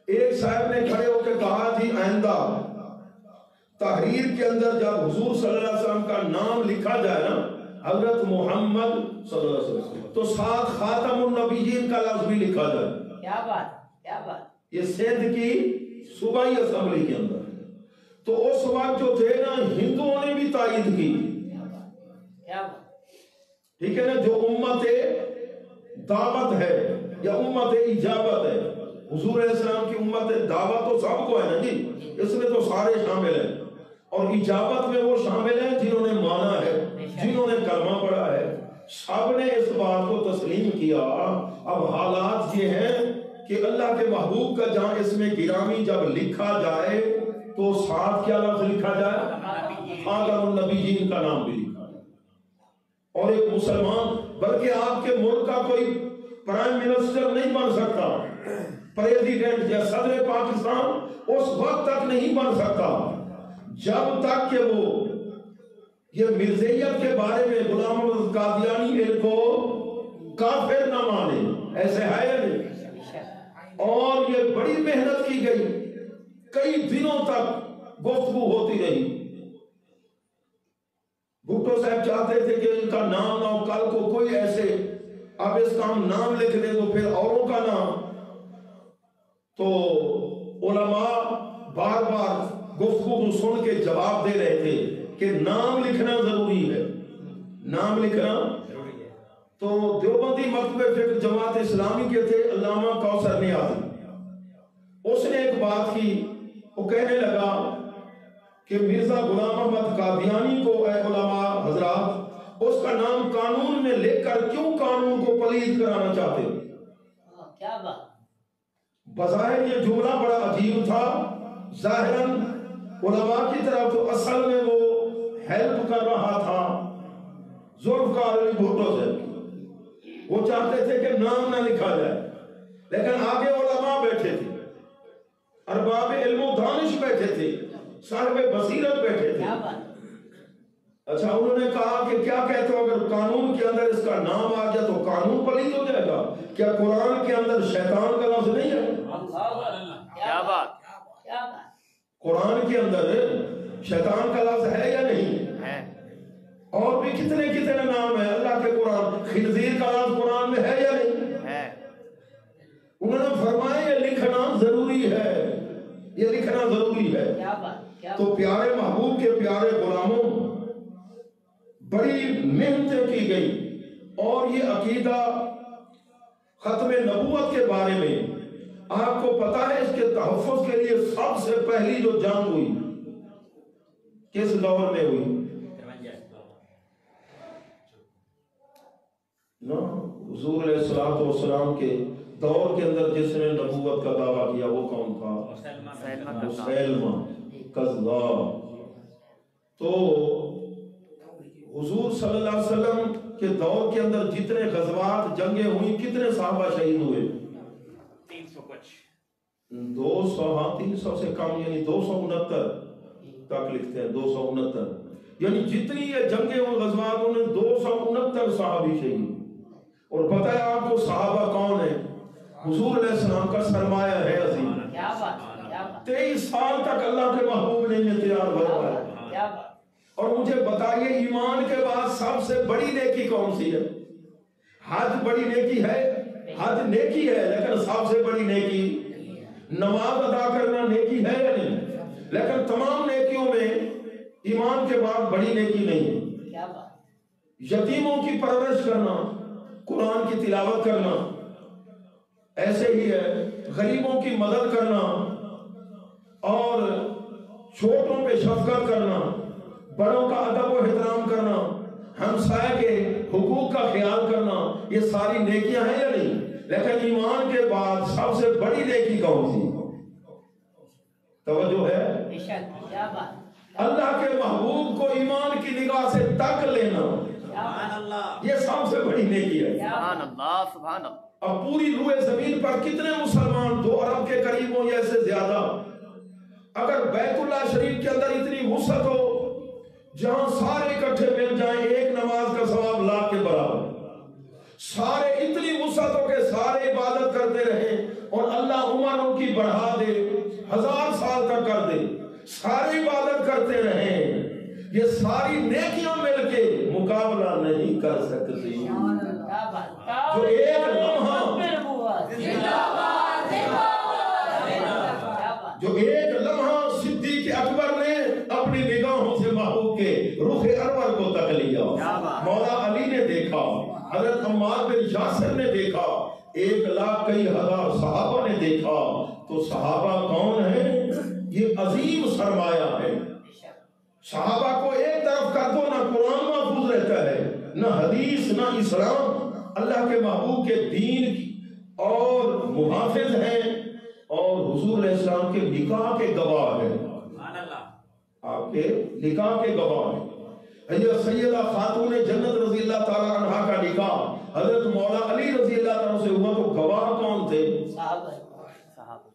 ایک صاحب نے کھڑے ہو کے کہا جی آئندہ تحریر کے اندر جب حضور صلی اللہ علیہ وسلم کا نام لکھا جائے نا، حضرت محمد صلی اللہ علیہ وسلم، تو ساتھ خاتم النبیین کا لفظ بھی لکھا جائے۔ کیا بات، کیا بات۔ یہ سندھ کی صوبائی اسمبلی کے اندر۔ تو اس وقت جو تھے نا، ہندوؤں نے بھی تائید کی، کیا بات، ٹھیک ہے نا، جو امت دعوت ہے یا امت اجابت ہے، حضور علیہ السلام کی امت دعوت تو سب کو ہے نا جی، اس میں تو سارے شامل ہیں، اور اجابت میں وہ شامل ہیں جنہوں نے مانا ہے، جنہوں نے کلمہ پڑھا ہے سب نے اس بات کو تسلیم کیا. اب حالات یہ ہیں کہ اللہ کے محبوب کا جہاں اس میں گرامی جب لکھا جائے تو ساتھ کیا لفظ لکھا جائے؟ خاتم النبیین کا نام بھی لکھا جائے. اور ایک مسلمان بلکہ آپ کے ملک کا کوئی پرائم منسٹر نہیں بن سکتا، پریزیڈنٹ یا صدر پاکستان اس وقت تک نہیں بن سکتا جب تک کہ وہ یہ مرزائیت کے بارے میں غلام احمد قادیانی ان کو کافر نہ مانے. ایسے ہے یا نہیں؟ اور یہ بڑی محنت کی گئی، کئی دنوں تک گفتگو ہوتی رہی. بھٹو صاحب چاہتے تھے کہ ان کا نام نہ ہو، کل کو کوئی ایسے اب اس کا ہم نام لکھ دیں تو پھر اوروں کا نام. تو علماء بار بار گفتگو سن کے جواب دے رہے تھے کہ نام لکھنا ضروری ہے، نام لکھنا. تو دیوبندی مکتبہ فکر جماعت اسلامی کے تھے علامہ کوثر نیازی، اس نے ایک بات کی، وہ کہنے لگا کہ مرزا غلام احمد قادیانی کو اے علماء حضرات اس کا نام قانون میں لکھ کر کیوں قانون کو پلید کرانا چاہتے؟ کیا بات! بظاہر یہ جملہ بڑا عجیب تھا، ظاہراً علماء کی طرف تو اصل میں وہ ہیلپ کر رہا تھا ذوالفقار علی بھٹو سے، وہ چاہتے تھے کہ نام نہ لکھا جائے، لیکن آگے علماء بیٹھے تھے، ارباب علم و دانش بیٹھے تھے، صاحب بصیرت بیٹھے تھے. اچھا انہوں نے کہا کہ کیا کہتے ہو اگر قانون کے اندر اس کا نام آ گیا تو قانون پلید ہو جائے گا؟ کیا قرآن کے اندر شیطان کا لفظ نہیں ہے؟ کیا بات! قرآن کے اندر شیطان کا لفظ ہے یا نہیں ہے؟ اور بھی کتنے کتنے نام ہیں اللہ کے قرآن. خنزیر کا لفظ قرآن میں ہے یا نہیں ہے؟ انہوں نے فرمایا یہ لکھنا ضروری ہے، یہ لکھنا ضروری ہے. تو پیارے محبوب کے پیارے غلاموں بڑی محنتیں کی گئی، اور یہ عقیدہ ختم نبوت کے بارے میں آپ کو پتا ہے اس کے تحفظ کے لیے سب سے پہلی جو جنگ ہوئی کس دور میں ہوئی؟ حضور علیہ الصلوۃ والسلام کے دور کے اندر جس نے نبوت کا دعویٰ کیا وہ کون تھا؟ مسیلمہ کذاب. تو حضور صلی اللہ علیہ وسلم کے دور کے اندر جتنے غزوات جنگیں ہوئی کتنے صحابہ شہید ہوئے؟ 300 کچھ، 200، ہاں 300 سے کم، یعنی 269 تک لکھتے ہیں، 269. یعنی جتنی یہ جنگیں ہوئی غزوات انہیں 269 صحابی شہید. اور پتہ ہے آپ کو صحابہ کون ہیں؟ حضور علیہ السلام کا سرمایہ ہے عظیم. 23 سال تک اللہ کے محبوب نے یہ تیار بنوایا. اور مجھے بتائیے ایمان کے بعد سب سے بڑی نیکی کون سی ہے؟ حج بڑی نیکی ہے، حج نیکی ہے، لیکن سب سے بڑی نیکی نماز ادا کرنا نیکی ہے یا نہیں؟ لیکن تمام نیکیوں میں ایمان کے بعد بڑی نیکی نہیں ہے. یتیموں کی پرورش کرنا، قرآن کی تلاوت کرنا، ایسے ہی ہے غریبوں کی مدد کرنا، اور چھوٹوں پہ شفقت کرنا، بڑوں کا ادب و احترام کرنا، ہمسائے کے حقوق کا خیال کرنا، یہ ساری نیکیاں ہیں یا نہیں؟ لیکن ایمان کے بعد سب سے بڑی نیکی کون سی؟ توجہ ہے؟ اللہ کے محبوب کو ایمان کی نگاہ سے تک لینا، یہ سب سے بڑی نیکی ہے. سبحان اللہ، سبحان اللہ. اب پوری روئے زمین پر کتنے مسلمان 2 ارب کے قریب ہوں یا سے زیادہ، اگر بیت اللہ شریف کے اندر اتنی وسعت ہو جہاں سارے اکٹھے مل جائیں ایک نماز کا ثواب لاکھ کے برابر، سارے اتنی وسعت ہو کہ سارے عبادت کرتے رہیں اور اللہ عمر ان کی بڑھا دے 1000 سال تک کر دے، سارے عبادت کرتے رہیں، یہ ساری نیکیاں مل کے مقابلہ نہیں کر سکتی. جو ایک لمحہ صدیق اکبر نے اپنی نگاہوں سے محبوب کے رخ انور کو تک لیا، مولا علی نے دیکھا، حضرت عمار بن یاسر نے دیکھا، 1,00,000 کئی ہزار صحابہ نے دیکھا. تو صحابہ کون ہیں؟ یہ عظیم سرمایہ ہے. صحابہ کو ایک طرف کر دو نہ قرآن محفوظ رہتا نہ حدیث نہ اسلام اللہ کے محبوب کے دین کی اور محافظ ہیں، اور حضور علیہ السلام کے نکاح کے گواہ ہیں، آپ کے نکاح کے گواہ ہیں۔ حضرت سیدہ خاتون جنت رضی اللہ تعالیٰ عنہ کا نکاح حضرت مولا علی رضی اللہ تعالیٰ سے ہوا، تو گواہ کون تھے؟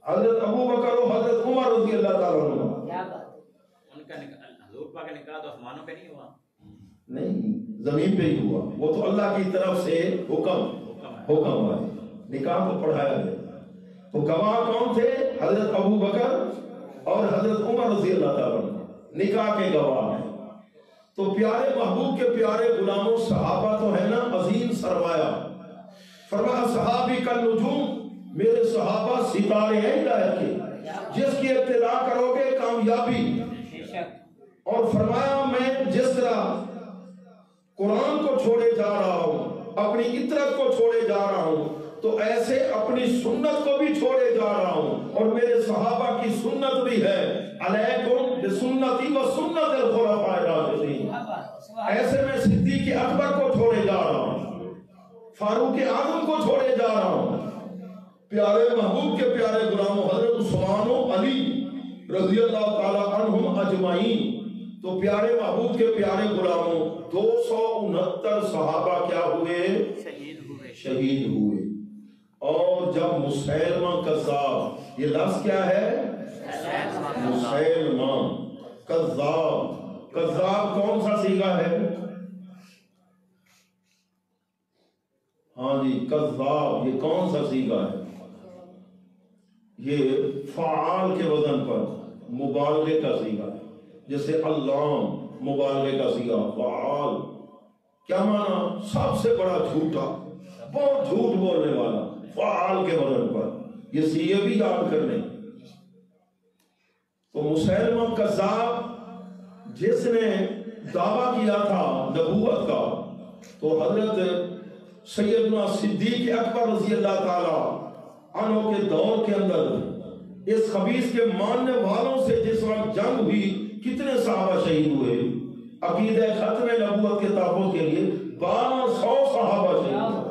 حضرت ابو بکر و حضرت عمر رضی اللہ تعالیٰ عنہ۔ ان کا حضور پاک کا نکاح تو آسمانوں پہ نہیں ہوا، نہیں، زمین پہ ہی ہوا، وہ تو اللہ کی طرف سے حکم ہے، نکاح کو پڑھایا گیا۔ تو گواہ کون تھے؟ حضرت ابو بکر اور حضرت عمر رضی اللہ تعالیٰ عنہ، نکاح کے گواہ ہیں۔ تو پیارے محبوب کے پیارے غلاموں، صحابہ تو ہے نا عظیم سرمایہ، فرمایا صحابی کا نجوم، میرے صحابہ ستارے ہیں ہدایت کے، جس کی ابتدا کرو گے کامیابی۔ اور فرمایا میں جس طرح قرآن کو چھوڑے جا رہا ہوں، اپنی اطرت کو چھوڑے جا رہا ہوں، تو ایسے اپنی سنت کو بھی چھوڑے جا رہا ہوں، اور میرے صحابہ کی سنت بھی ہے، علیکم بسنتی و سنت الخلفاء الراشدین۔ ایسے میں صدیق اکبر کو چھوڑے جا رہا ہوں، فاروق اعظم کو چھوڑے جا رہا ہوں، پیارے محبوب کے پیارے غلاموں حضرت عثمان و علی رضی اللہ تعالی عنہم اجمعین۔ تو پیارے محبوب کے پیارے غلاموں 269 صحابہ کیا ہوئے؟ شہید ہوئے۔ اور جب مسیلمہ کذاب، یہ لفظ کیا ہے؟ مسیلمہ کذاب، کذاب کون سا صیغہ ہے؟ ہاں جی، کذاب یہ کون سا صیغہ ہے؟ یہ فعال کے وزن پر مبالغے کا صیغہ ہے، جیسے علام مبالغے کا صیغہ، فعال کیا معنی؟ سب سے بڑا جھوٹا، بہت جھوٹ بولنے والا، فعال کے وزن پر، یہ صیغے بھی یاد کرنے۔ تو مسیلمہ کذاب جس نے دعویٰ کیا تھا نبوت کا، تو حضرت سیدنا صدیق اکبر رضی اللہ تعالی عنہ کے دور کے اندر اس خبیث کے ماننے والوں سے جس وقت جنگ ہوئی، کتنے صحابہ شہید ہوئے؟ عقیدہ ختم نبوت کے تحفظ کے لیے 1200 صحابہ شہید ہوئے،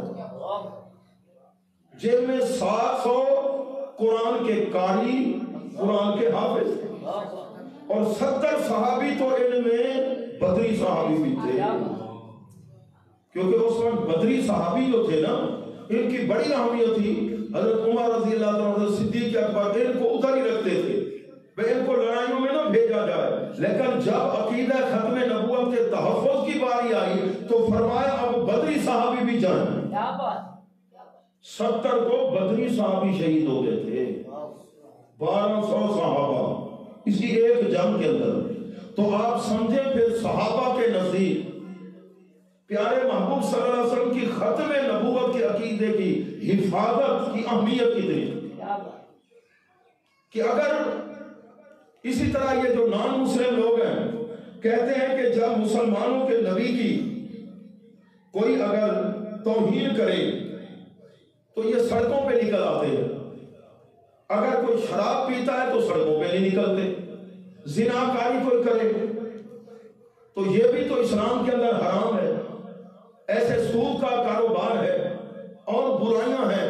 جن میں 700 قرآن کے قاری، قرآن کے حافظ، اور 70 صحابی تو ان میں بدری صحابی بھی تھے، کیونکہ اس وقت بدری صحابی جو تھے نا، ان کی بڑی اہمیت تھی۔ حضرت عمر رضی اللہ عنہ، حضرت صدیق اکبر ان کو ادھر ہی رکھتے تھے، ان کو لڑائیوں میں نہ بھیجا جائے، لیکن جب عقیدہ ختم نبوت کے تحفظ کی باری آئی تو فرمایا اب بدری صحابی بھی جائیں۔ 70 تو بدری صحابی شہید ہو گئے تھے، 1200 صحابہ اسی ایک جنگ کے اندر۔ تو آپ سمجھیں پھر صحابہ کے نزدیک پیارے محبوب صلی اللہ علیہ وسلم کی ختم نبوت کے عقیدے کی حفاظت کی اہمیت کتنی، کہ اگر اسی طرح یہ جو نان مسلم لوگ ہیں کہتے ہیں کہ جب مسلمانوں کے نبی کی کوئی اگر توہین کرے تو یہ سڑکوں پہ نکل آتے ہیں، اگر کوئی شراب پیتا ہے تو سڑکوں پہ نہیں نکلتے، زناکاری کوئی کرے تو یہ بھی تو اسلام کے اندر حرام ہے، ایسے سود کا کاروبار ہے اور برائیاں ہیں،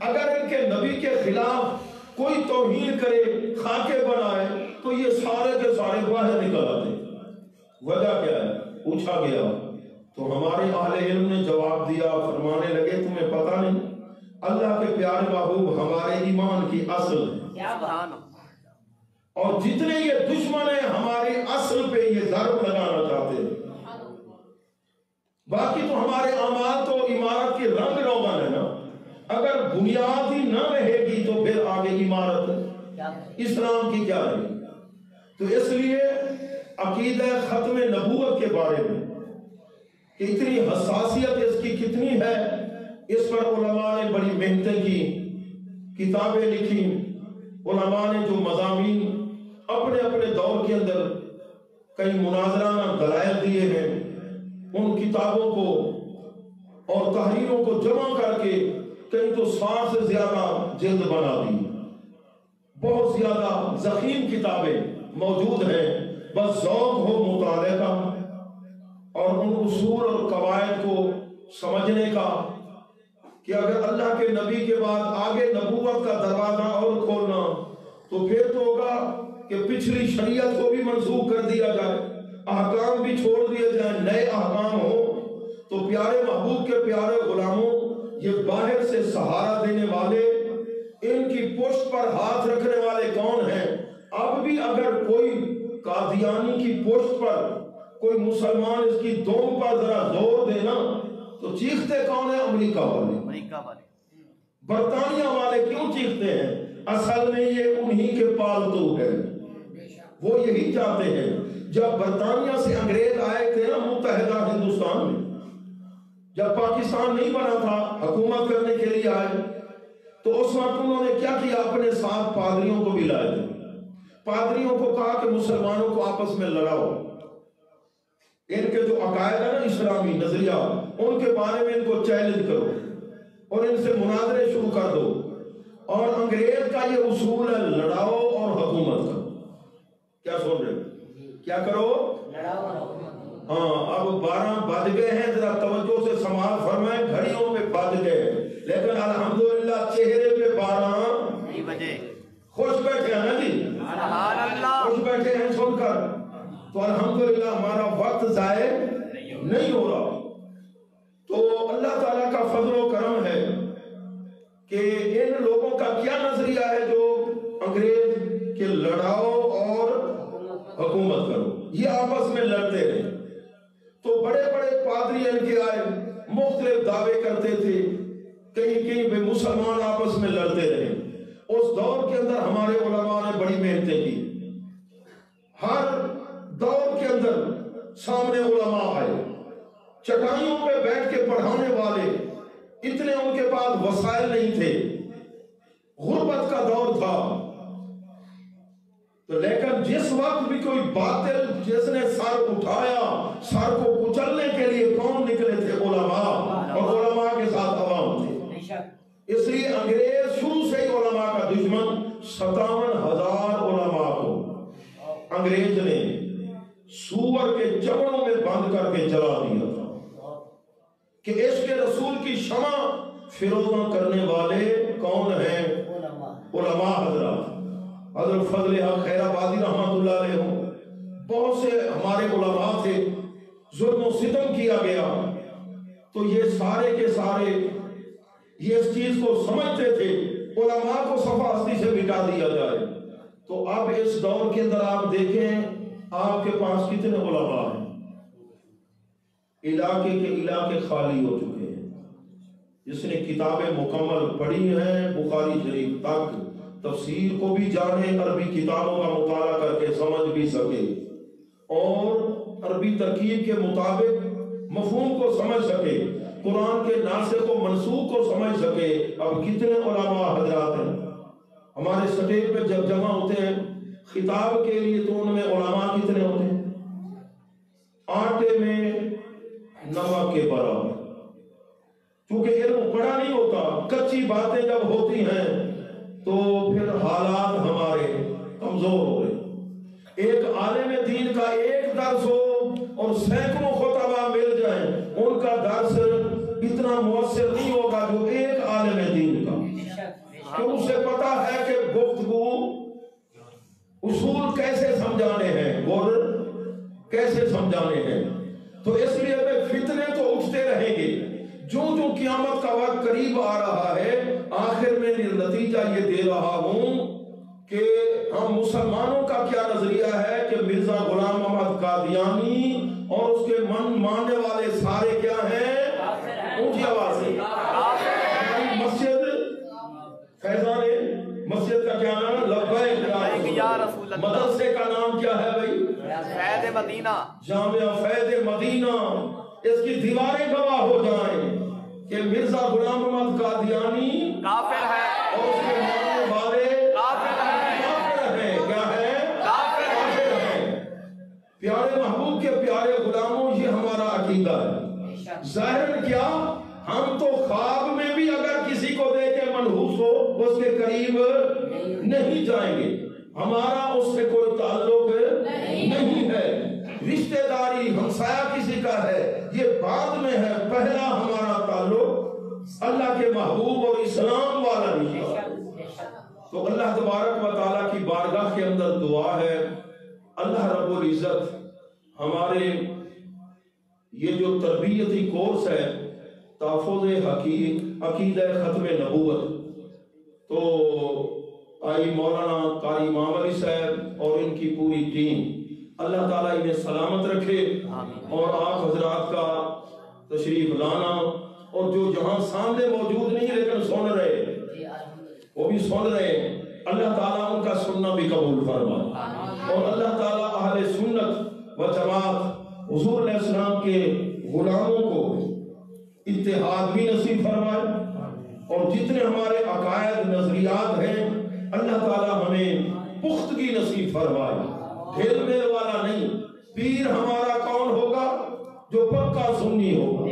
اگر ان کے نبی کے خلاف کوئی توہین کرے، خاکے بنائے تو یہ سارے کے سارے باہر نکل آتے۔ وجہ کیا ہے؟ پوچھا گیا تو ہمارے اہل علم نے جواب دیا، فرمانے لگے تمہیں پتہ نہیں، اللہ کے پیارے محبوب ہمارے ایمان کی اصل ہے، اور جتنے یہ دشمن ہیں ہمارے اصل پہ یہ ضرب لگانا چاہتے ہیں، باقی تو ہمارے اعمال تو عمارت کے رنگ روغن ہے نا، اگر بنیاد ہی نہ رہے گی تو پھر آگے عمارت اسلام کی کیا رہے گی؟ تو اس لیے عقیدہ ختم نبوت کے بارے میں کہ اتنی حساسیت اس کی کتنی ہے، اس پر علماء نے بڑی محنتیں کی، کتابیں لکھی، علماء نے جو مضامین اپنے اپنے دور کے اندر کئی مناظرانہ دلائل دیے ہیں، ان کتابوں کو اور تحریروں کو جمع کر کے کئی تو 100 سے زیادہ جلد بنا دی، بہت زیادہ ضخیم کتابیں موجود ہیں، بس ذوق ہو مطالعے کا اور ان اصول اور قواعد کو سمجھنے کا کہ اگر اللہ کے نبی کے بعد آگے نبوت کا دروازہ اور کھولنا تو پھر تو ہوگا کہ پچھلی شریعت کو بھی منسوخ کر دیا جائے، احکام بھی چھوڑ دیے جائیں، نئے احکام ہوں۔ تو پیارے محبوب کے پیارے غلاموں، یہ باہر سے سہارا دینے والے، ان کی پشت پر ہاتھ رکھنے والے کون ہیں؟ اب بھی اگر کوئی قادیانی کی پشت پر کوئی مسلمان اس کی دوم پر ذرا زور دے نا تو چیختے کون ہیں؟ امریکہ والے، برطانیہ والے کیوں چیختے ہیں؟ اصل میں یہ انہی کے پالتو ہے، وہ یہی چاہتے ہیں۔ جب برطانیہ سے انگریز آئے تھے نا متحدہ ہندوستان میں، جب پاکستان نہیں بنا تھا، حکومت کرنے کے لیے آئے تو اس وقت انہوں نے کیا کیا؟ اپنے ساتھ پادریوں کو بھی لائے تھے، پادریوں کو کہا کہ مسلمانوں کو آپس میں لڑاؤ، ان کے جو عقائد ہے نا اسلامی نظریہ، ان کے بارے میں ان کو چیلنج کرو اور ان سے مناظرے شروع کر دو۔ اور انگریز کا یہ اصول ہے لڑاؤ اور حکومت کرو۔ کیا سن رہے ہیں؟ کیا کرو؟ لڑاؤ اور حکومت۔ ہاں، اب 12 بج گئے ہیں، ذرا توجہ سے سماعت فرمائیں، گھڑیوں پہ بج گئے لیکن الحمدللہ چہرے پہ 12 بجے خوش بیٹھے ہیں نا جی، سبحان اللہ، خوش بیٹھے ہیں سن کر، تو الحمدللہ ہمارا وقت ضائع نہیں ہو رہا۔ تو اللہ تعالیٰ کا فضل و کرم ہے کہ ان لوگوں کا کیا نظریہ ہے جو انگریز کے لڑاؤ اور حکومت کرو، یہ آپس میں لڑتے رہے۔ تو بڑے بڑے پادری ان کے آئے، مختلف دعوے کرتے تھے، کہیں کہیں بے مسلمان آپس میں لڑتے رہے۔ اس دور کے اندر ہمارے علماء نے بڑی محنتیں کی، ہر دور کے اندر سامنے علماء آئے، چٹائیوں پہ بیٹھ کے پڑھانے والے، اتنے ان کے پاس وسائل نہیں تھے، غربت کا دور تھا، تو لیکن جس وقت بھی کوئی باطل جس نے سر اٹھایا، سر کو کچلنے کے لیے کون نکلے تھے؟ علماء، اور علماء کے ساتھ عوام تھے۔ اس لیے انگریز شروع سے ہی علماء کا دشمن، 57,000 علماء کو انگریز نے سور کے چمڑوں میں بند کر کے جلا دیا تھا کہ عشق رسول کی شمع فروزاں کرنے والے کون ہیں؟ علماء حضرات۔ حضرت فضل حق خیر آبادی رحمۃ اللہ علیہ ہوں، بہت سے ہمارے علماء تھے، ظلم و ستم کیا گیا، تو یہ سارے کے سارے یہ اس چیز کو سمجھتے تھے علماء کو صفحہ ہستی سے مٹا دیا جائے۔ تو اب اس دور کے اندر آپ دیکھیں آپ کے پاس کتنے علماء ہیں، علاقے کے علاقے خالی ہو چکے ہیں۔ جس نے کتابیں مکمل پڑھی ہیں بخاری شریف تک، تفسیر کو بھی جانے، عربی کتابوں کا مطالعہ کر کے سمجھ بھی سکے اور عربی ترکیب کے مطابق مفہوم کو سمجھ سکے، قرآن کے ناسخ و منسوخ کو سمجھ سکے، اب کتنے علماء حضرات ہیں ہمارے سٹیج پہ جب جمع ہوتے ہیں خطاب کے لیے، تو ان میں علماء کتنے ہوتے ہیں؟ آٹے میں نمک کے برابر۔ کیونکہ علم پڑھا نہیں ہوتا، کچی باتیں جب ہوتی ہیں تو پھر حالات ہمارے کمزور ہو رہے۔ ایک عالم دین کا ایک درس ہو اور سینکڑوں خطبہ مل جائیں، ان کا درس اتنا مؤثر نہیں ہوگا جو ایک عالم دین کا، کہ اسے پتا ہے کہ گفتگو اصول کیسے سمجھانے ہیں، گر کیسے سمجھانے ہیں۔ تو اس لیے فتنے تو اٹھتے رہیں گے، جو قیامت کا وقت قریب آ رہا ہے، آخر میں نتیجہ یہ دے رہا ہوں کہ ہم مسلمانوں کا کیا نظریہ ہے کہ مرزا غلام محمد قادیانی اور اس کے ماننے والے سارے کیا ہیں؟ اونچی آواز سے مسجد فیضان مسجد کا کیا نام ہے؟ لبیک یا رسول اللہ۔ مدرسے کا نام کیا ہے بھائی؟ فیض مدینہ، جامعہ فیض مدینہ۔ اس کی دیواریں گواہ ہو جائیں کہ مرزا غلام محمد قادیانی کافر ہے اور اس کے ماننے والے کافر ہیں۔ کیا ہے؟ کافر ہیں۔ پیارے محبوب کے پیارے غلاموں، یہ ہمارا عقیدہ ہے۔ ظاہر کیا، ہم تو خواب میں بھی اگر کسی کو دیکھے منحوس ہو اس کے قریب نہیں جائیں گے، ہمارا اس سے کوئی تعلق نہیں ہے۔ رشتہ داری ہمسایہ کسی کا ہے یہ بعد میں ہے، پہلا ہمارا تعلق اللہ کے محبوب اور اسلام والا رشتہ۔ تو اللہ تبارک و تعالیٰ کی بارگاہ کے اندر دعا ہے اللہ رب العزت ہمارے یہ جو تربیتی کورس ہے تحفظ عقیدہ ختم نبوت، تو آئی مولانا قاری امام علی صاحب اور ان کی پوری ٹیم اللہ تعالیٰ انہیں سلامت رکھے، اور آپ حضرات کا تشریف لانا اور جو جہاں سامنے موجود نہیں لیکن سن رہے وہ بھی سن رہے ہیں، اللہ تعالیٰ ان کا سننا بھی قبول فرمائے، اور اللہ تعالیٰ اہل سنت و جماعت حضور علیہ السلام کے غلاموں کو اتحاد بھی نصیب فرمائے، اور جتنے ہمارے عقائد نظریات ہیں اللہ تعالیٰ ہمیں پختگی نصیب فرمائے، ڈھیل میل والا نہیں۔ پیر ہمارا کون ہوگا؟ جو پکا سنی ہوگا۔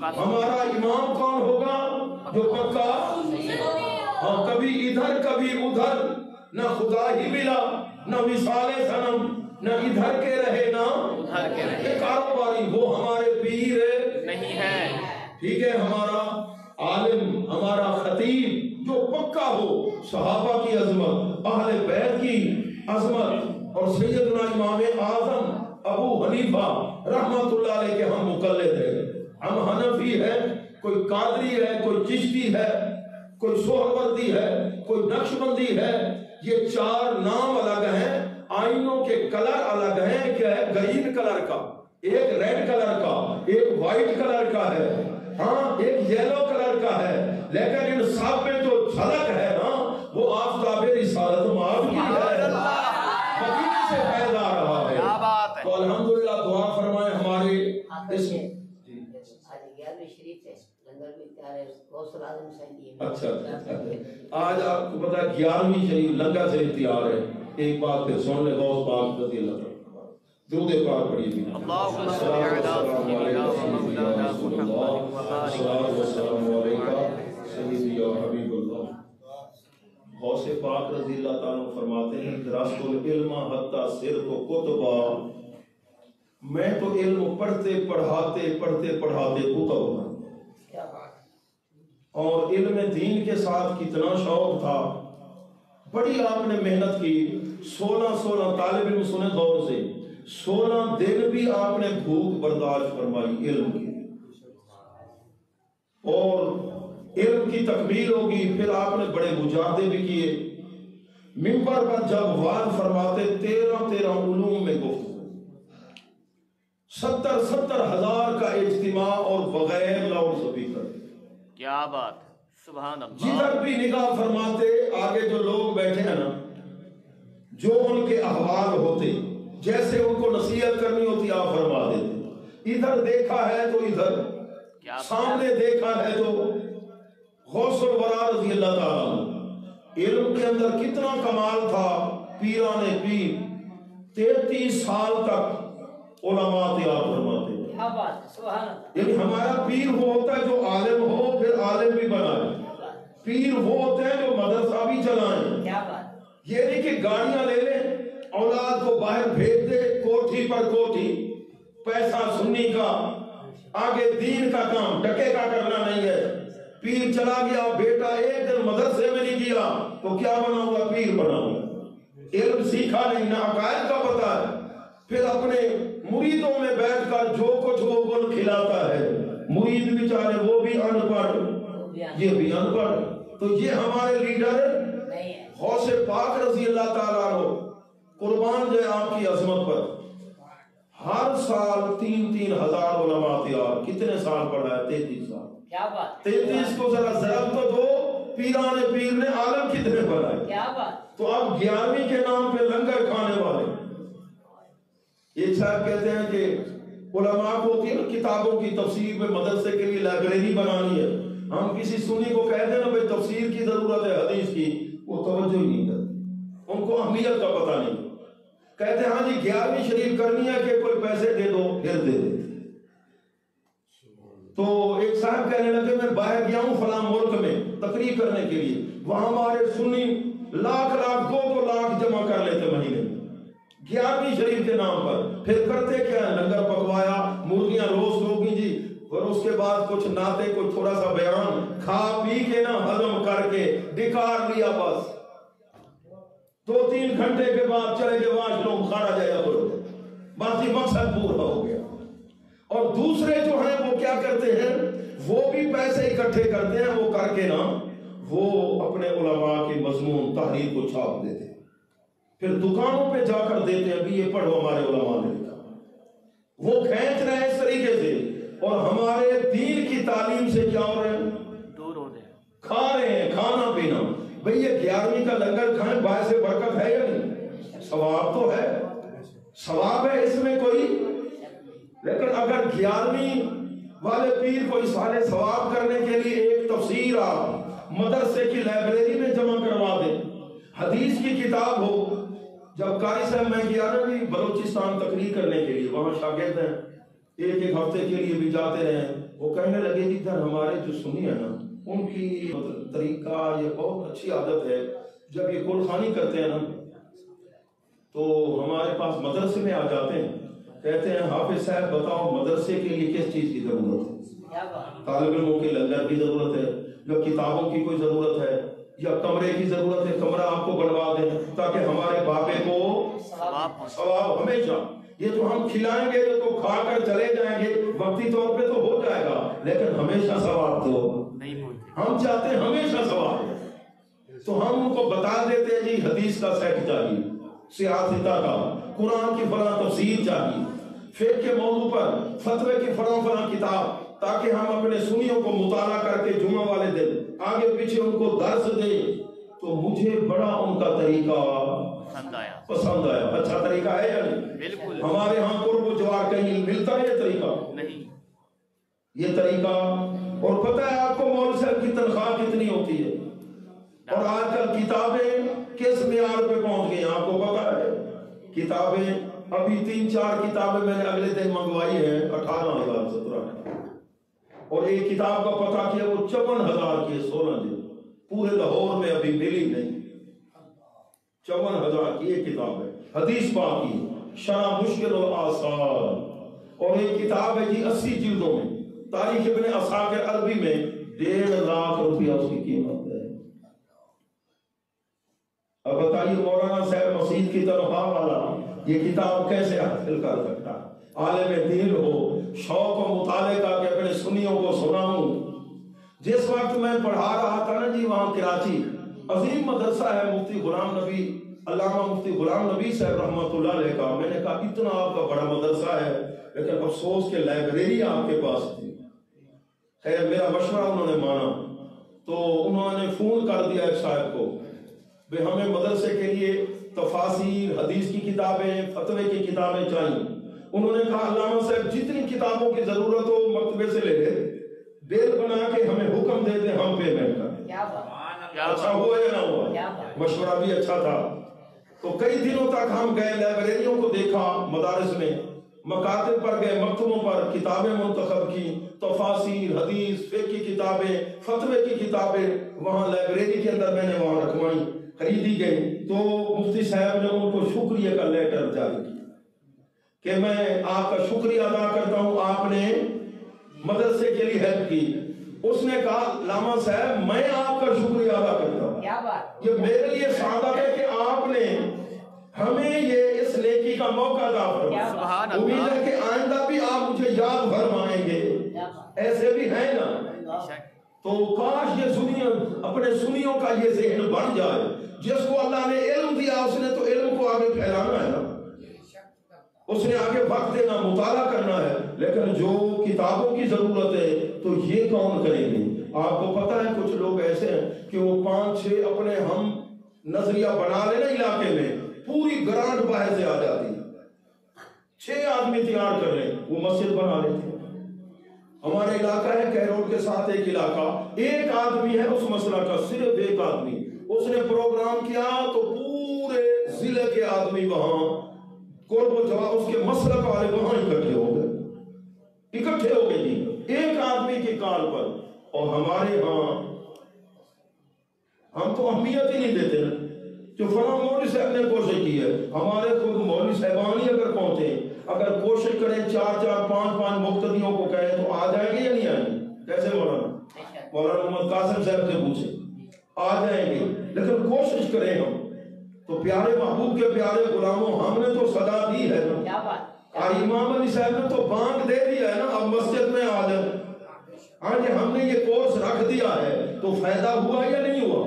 ہمارا امام کون ہوگا؟ جو پکا، ہاں کبھی ادھر کبھی ادھر، نہ خدا ہی ملا نہ مثال صنم، نہ ادھر کے رہے نہ ادھر کے رہے، کاروباری وہ ہمارے پیر نہیں ہے، ٹھیک ہے؟ ہمارا عالم ہمارا خطیب جو پکا ہو، صحابہ کی عظمت، اہل بیت کی عظمت، اور سیدنا امام اعظم ابو حنیفہ رحمت اللہ علیہ کے ہم مقلد ہیں، ہم حنفی ہیں، کوئی قادری ہے، کوئی چشتی ہے، کوئی سہروردی ہے، کوئی نقشبندی ہے، یہ چار نام الگ ہیں، آئینوں کے کلر الگ ہیں، کیا ہے؟ گرین کلر کا، ایک ریڈ کلر کا، ایک وائٹ کلر کا ہے، ہاں ایک یلو کلر کا ہے، لیکن ان سب میں جو جھلک ہے نا وہ آفتاب رسالت معاف کی ہے، مدینے سے پیدا رہا ہے۔ تو الحمدللہ دعا فرمائے ہمارے اس اچھا آج آپ کو پتا 11ویں شریف لنگر سے تیار ہے، ایک بات پھر سن لے غوث پاک رضی اللہ عنہ درود پاک پڑھیے بھی اللہم صل علی مولانا محمد والسلام علیکہ سیدی یا حبیب اللہ۔ غوث پاک رضی اللہ تعالیٰ فرماتے ہیں درست العلم حتی صرت کتبا، میں تو علم پڑھتے پڑھاتے کتب ہوں، اور علم دین کے ساتھ کتنا شوق تھا، بڑی آپ نے محنت کی، 16 طالب علم سنے دور سے 16 دن بھی آپ نے بھوک برداشت فرمائی علم کی، اور علم کی تکمیل ہوگی، پھر آپ نے بڑے مجاہدے بھی کیے، منبر پر جب وعظ فرماتے 13 علوم میں گفتگو، 70 ہزار کا اجتماع اور بغیر لاؤڈ سپیکر، کیا بات، سبحان اللہ۔ جدھر بھی نگاہ فرماتے آگے جو لوگ بیٹھے ہیں نا، جو ان کے احوال ہوتے، جیسے ان کو نصیحت کرنی ہوتی آپ فرما دیتے، ادھر دیکھا ہے تو ادھر، سامنے دیکھا ہے تو غوث الورا رضی اللہ تعالیٰ، علم کے اندر کتنا کمال تھا، پیران پیر 33 سال تک علماء تیار فرماتے ہیں، یعنی ہمارا پیر وہ ہوتا ہے جو عالم ہو پھر عالم بھی بنائے، پیر وہ ہوتے ہیں جو مدرسہ بھی چلائیں، یہ نہیں کہ گاڑیاں لے لیں اولاد کو باہر بھیج دے کوٹھی پر کوٹھی، پیسہ سنی کا، آگے دین کا کام ڈکے کا کرنا نہیں ہے، پیر چلا گیا بیٹا ایک دن مدرسے میں نہیں گیا تو کیا بناؤں گا؟ پیر بناؤں گا، علم سیکھا نہیں، نہ عقائد کا پتہ ہے، پھر اپنے مریدوں میں بیٹھ کر جو کچھ وہ گل کھلاتا ہے، مرید بیچارے وہ بھی ان پڑھ یہ بھی ان پڑھ، تو یہ ہمارے لیڈر غوث پاک رضی اللہ تعالیٰ عنہ قربان جائے آپ کی عظمت پر، ہر سال 3 ہزار علماء تیار، کتنے سال پڑھا ہے؟ 33 سال، 33 کو ذرا ضرب تو دو، پیران پیر نے عالم کتنے بنائے، تو اب 11ویں کے نام پہ لنگر کھانے والے، ایک صاحب کہتے ہیں کہ علماء کو ہوتی ہے نا کتابوں کی تفسیر پہ مدرسے کے لیے لائبریری بنانی ہے، ہم کسی سنی کو کہتے ہیں نا بھائی تفسیر کی ضرورت ہے حدیث کی، وہ توجہ ہی نہیں کرتے، ان کو اہمیت کا پتہ نہیں، کہتے ہیں ہاں جی 11ویں شریف کرنی ہے کہ کوئی پیسے دے دو، پھر دے دیتے۔ تو ایک صاحب کہنے لگے میں باہر گیا ہوں فلاں ملک میں تقریر کرنے کے لیے، وہاں ہمارے سنی لاکھ 2 لاکھ جمع کر لیتے مہینے میں 11ویں شریف کے نام پر، پھر کرتے کیا ہے؟ لنگر پکوایا، مرغیاں روز ہوگی جی، اور اس کے بعد کچھ ناطے، کچھ تھوڑا سا بیان، کھا پی کے نا ہضم کر کے ڈکار لیا، بس 2-3 گھنٹے کے بعد چلے گئے واش روم، کھانا جایا کرو، بس یہ مقصد پورا ہو گیا۔ اور دوسرے جو ہیں وہ کیا کرتے ہیں؟ وہ بھی پیسے اکٹھے کرتے ہیں، وہ کر کے نا وہ اپنے علماء کی مضمون تحریر کو چھاپ دیتے ہیں، پھر دکانوں پہ جا کر دیتے ہیں، ابھی یہ پڑھو ہمارے علماء نے لکھا۔ وہ کھینچ رہے ہیں اس طریقے سے، اور ہمارے دین کی تعلیم سے کیا ہو رہے ہیں؟ دور ہو رہے ہیں، کھا رہے ہیں کھانا پینا۔ بھئی یہ 11ویں کا لنگر کھائیں، باعث برکت ہے یا نہیں؟ ثواب تو ہے، ثواب ہے اس میں کوئی، لیکن اگر 11ویں والے پیر کو اصحال ثواب کرنے کے لیے ایک تفسیر آپ مدرسے کی لائبریری میں جمع کروا دیں، حدیث کی کتاب ہو۔ جب قاری صاحب میں گیا نا جی بلوچستان تقریر کرنے کے لیے، وہاں شاگرد ہیں، ایک ہفتے کے لیے بھی جاتے رہے، وہ کہنے لگے جی ادھر ہمارے جو سنی ہے نا ان کی طریقہ یہ بہت اچھی عادت ہے، جب یہ کل خوانی کرتے ہیں نا تو ہمارے پاس مدرسے میں آ جاتے ہیں، کہتے ہیں حافظ صاحب بتاؤ مدرسے کے لیے کس چیز کی ضرورت ہے؟ طالب علموں کے لنگر کی ضرورت ہے، یا کتابوں کی کوئی ضرورت ہے، یا کمرے کی ضرورت ہے، کمرہ آپ کو بنوا دیں تاکہ ہمارے بابے کو ثواب ہمیشہ۔ یہ تو ہم کھلائیں گے تو کھا کر چلے جائیں گے، وقتی طور پہ تو ہو جائے گا، لیکن ہمیشہ ثواب تو ہم چاہتے ہیں ہمیشہ ثواب۔ تو ہم ان کو بتا دیتے ہیں جی حدیث کا سیٹ چاہیے، سیاستہ کا، قرآن کی فلاں تفسیر چاہیے، فقہ کے موضوع پر فتوے کی فلاں کتاب، تاکہ ہم اپنے سنیوں کو مطالعہ کر کے جمعہ والے دن آگے پیچھے ان کو درس دیں۔ تو مجھے بڑا ان کا طریقہ پسند آیا۔ اچھا طریقہ ہے یا نہیں؟ بالکل۔ ہمارے ہاں قرب و جوار کہیں ملتا ہے یہ طریقہ نہیں، یہ طریقہ۔ اور پتہ ہے آپ کو مولوی صاحب کی تنخواہ کتنی ہوتی ہے، اور آج کل کتابیں کس معیار پہ پہنچ گئی ہیں آپ کو پتہ ہے؟ کتابیں ابھی 3-4 کتابیں میں نے اگلے دن منگوائی ہیں 18,000-17,000، اور ایک کتاب کا پتہ کیا وہ 54,000 کی 16 جلد، پورے لاہور میں ابھی ملی نہیں۔ 54,000 کی ایک کتاب ہے حدیث پاک کی، شرح مشکل الآثار، اور ایک کتاب ہے جی 80 جلدوں میں، تاریخ ابن عساکر عربی میں 1.5 لاکھ روپیہ اس کی قیمت ہے۔ اب بتائیے مولانا صاحب مسجد کی تنخواہ والا یہ کتاب کیسے حاصل کر سکتا ہے؟ عالم دین ہو، شوق و مطالعے کا کہ اپنے سنیوں کو سناؤں۔ جس وقت میں پڑھا رہا تھا نا جی وہاں کراچی، عظیم مدرسہ ہے مفتی غلام نبی، علامہ مفتی غلام نبی صاحب رحمۃ اللہ علیہ کا، میں نے کہا اتنا آپ کا بڑا مدرسہ ہے لیکن افسوس کہ لائبریری آپ کے پاس تھی۔ خیر میرا مشورہ انہوں نے مانا، تو انہوں نے فون کر دیا ایک صاحب کو، بھئی ہمیں مدرسے کے لیے تفاسیر، حدیث کی کتابیں، فتوے کی کتابیں چاہیے۔ انہوں نے کہا علامہ صاحب جتنی کتابوں کی ضرورت ہو مکتبے سے لے لے، بل بنا کے ہمیں حکم دے دیں، ہم پیمنٹ کریں۔ اچھا ہوا یا نہ ہوا؟ مشورہ بھی اچھا تھا۔ تو کئی دنوں تک ہم گئے، لائبریریوں کو دیکھا، مدارس میں مکاتب پر گئے، مکتبوں پر کتابیں منتخب کی، تفاسیر، حدیث، فقہ کی کتابیں، فتوے کی کتابیں وہاں لائبریری کے اندر میں نے وہاں رکھوائی، خریدی گئی۔ تو مفتی صاحب نے ان کو شکریہ کا لیٹر جاری کیا کہ میں آپ کا شکریہ ادا کرتا ہوں، آپ نے مدرسے کے لیے ہیلپ کی۔ اس نے کہا علامہ صاحب میں آپ کا شکریہ ادا کرتا ہوں، یہ میرے لیے سعادت ہے کہ آپ نے ہمیں یہ اس نیکی کا موقع عطا فرمایا۔ امید ہے کہ آئندہ بھی آپ مجھے یاد فرمائیں گے، ایسے بھی ہیں نا۔ تو کاش یہ سنیوں اپنے سنیوں کا یہ ذہن بن جائے، جس کو اللہ نے علم دیا اس نے تو علم کو آگے پھیلانا ہے نا، اس نے آگے وقت دینا، مطالعہ کرنا ہے، لیکن جو کتابوں کی ضرورت ہے تو یہ کون کریں گے؟ آپ کو پتہ ہے کچھ لوگ ایسے ہیں کہ وہ 5-6 اپنے ہم نظریہ بنا لینا علاقے میں، پوری گرانٹ باہر سے آ جاتی ہے، 6 آدمی تیار کر لیں وہ مسجد بنا لیتے ہیں۔ ہمارے علاقہ ہے کیرول کے ساتھ ایک علاقہ، ایک آدمی ہے اس مسئلہ کا، صرف ایک آدمی، اس نے پروگرام کیا تو پورے ضلع کے آدمی وہاں قرب و جواب اس کے مسلک والے وہاں اکٹھے ہو گئے جی، ایک آدمی کی کال پر۔ اور ہمارے ہاں ہم تو اہمیت ہی نہیں دیتے نا، جو فلاں مولوی صاحب نے کوشش کی ہے، ہمارے خود مولوی صاحبان ہی اگر پہنچے، اگر کوشش کریں 4 5 مقتدیوں کو کہیں تو آ جائیں گے یا نہیں آئیں گے؟ کیسے مولانا محمد قاسم صاحب سے پوچھیں، آ جائیں گے، لیکن کوشش کریں ہم تو پیارے محبوب کے پیارے غلاموں، ہم نے تو صدا دی ہے نا، امام علی صاحب نے تو بانگ دے دیا ہے نا، اب مسجد میں آ جائیں۔ ہاں جی، ہم نے یہ کورس رکھ دیا ہے تو فائدہ ہوا یا نہیں ہوا؟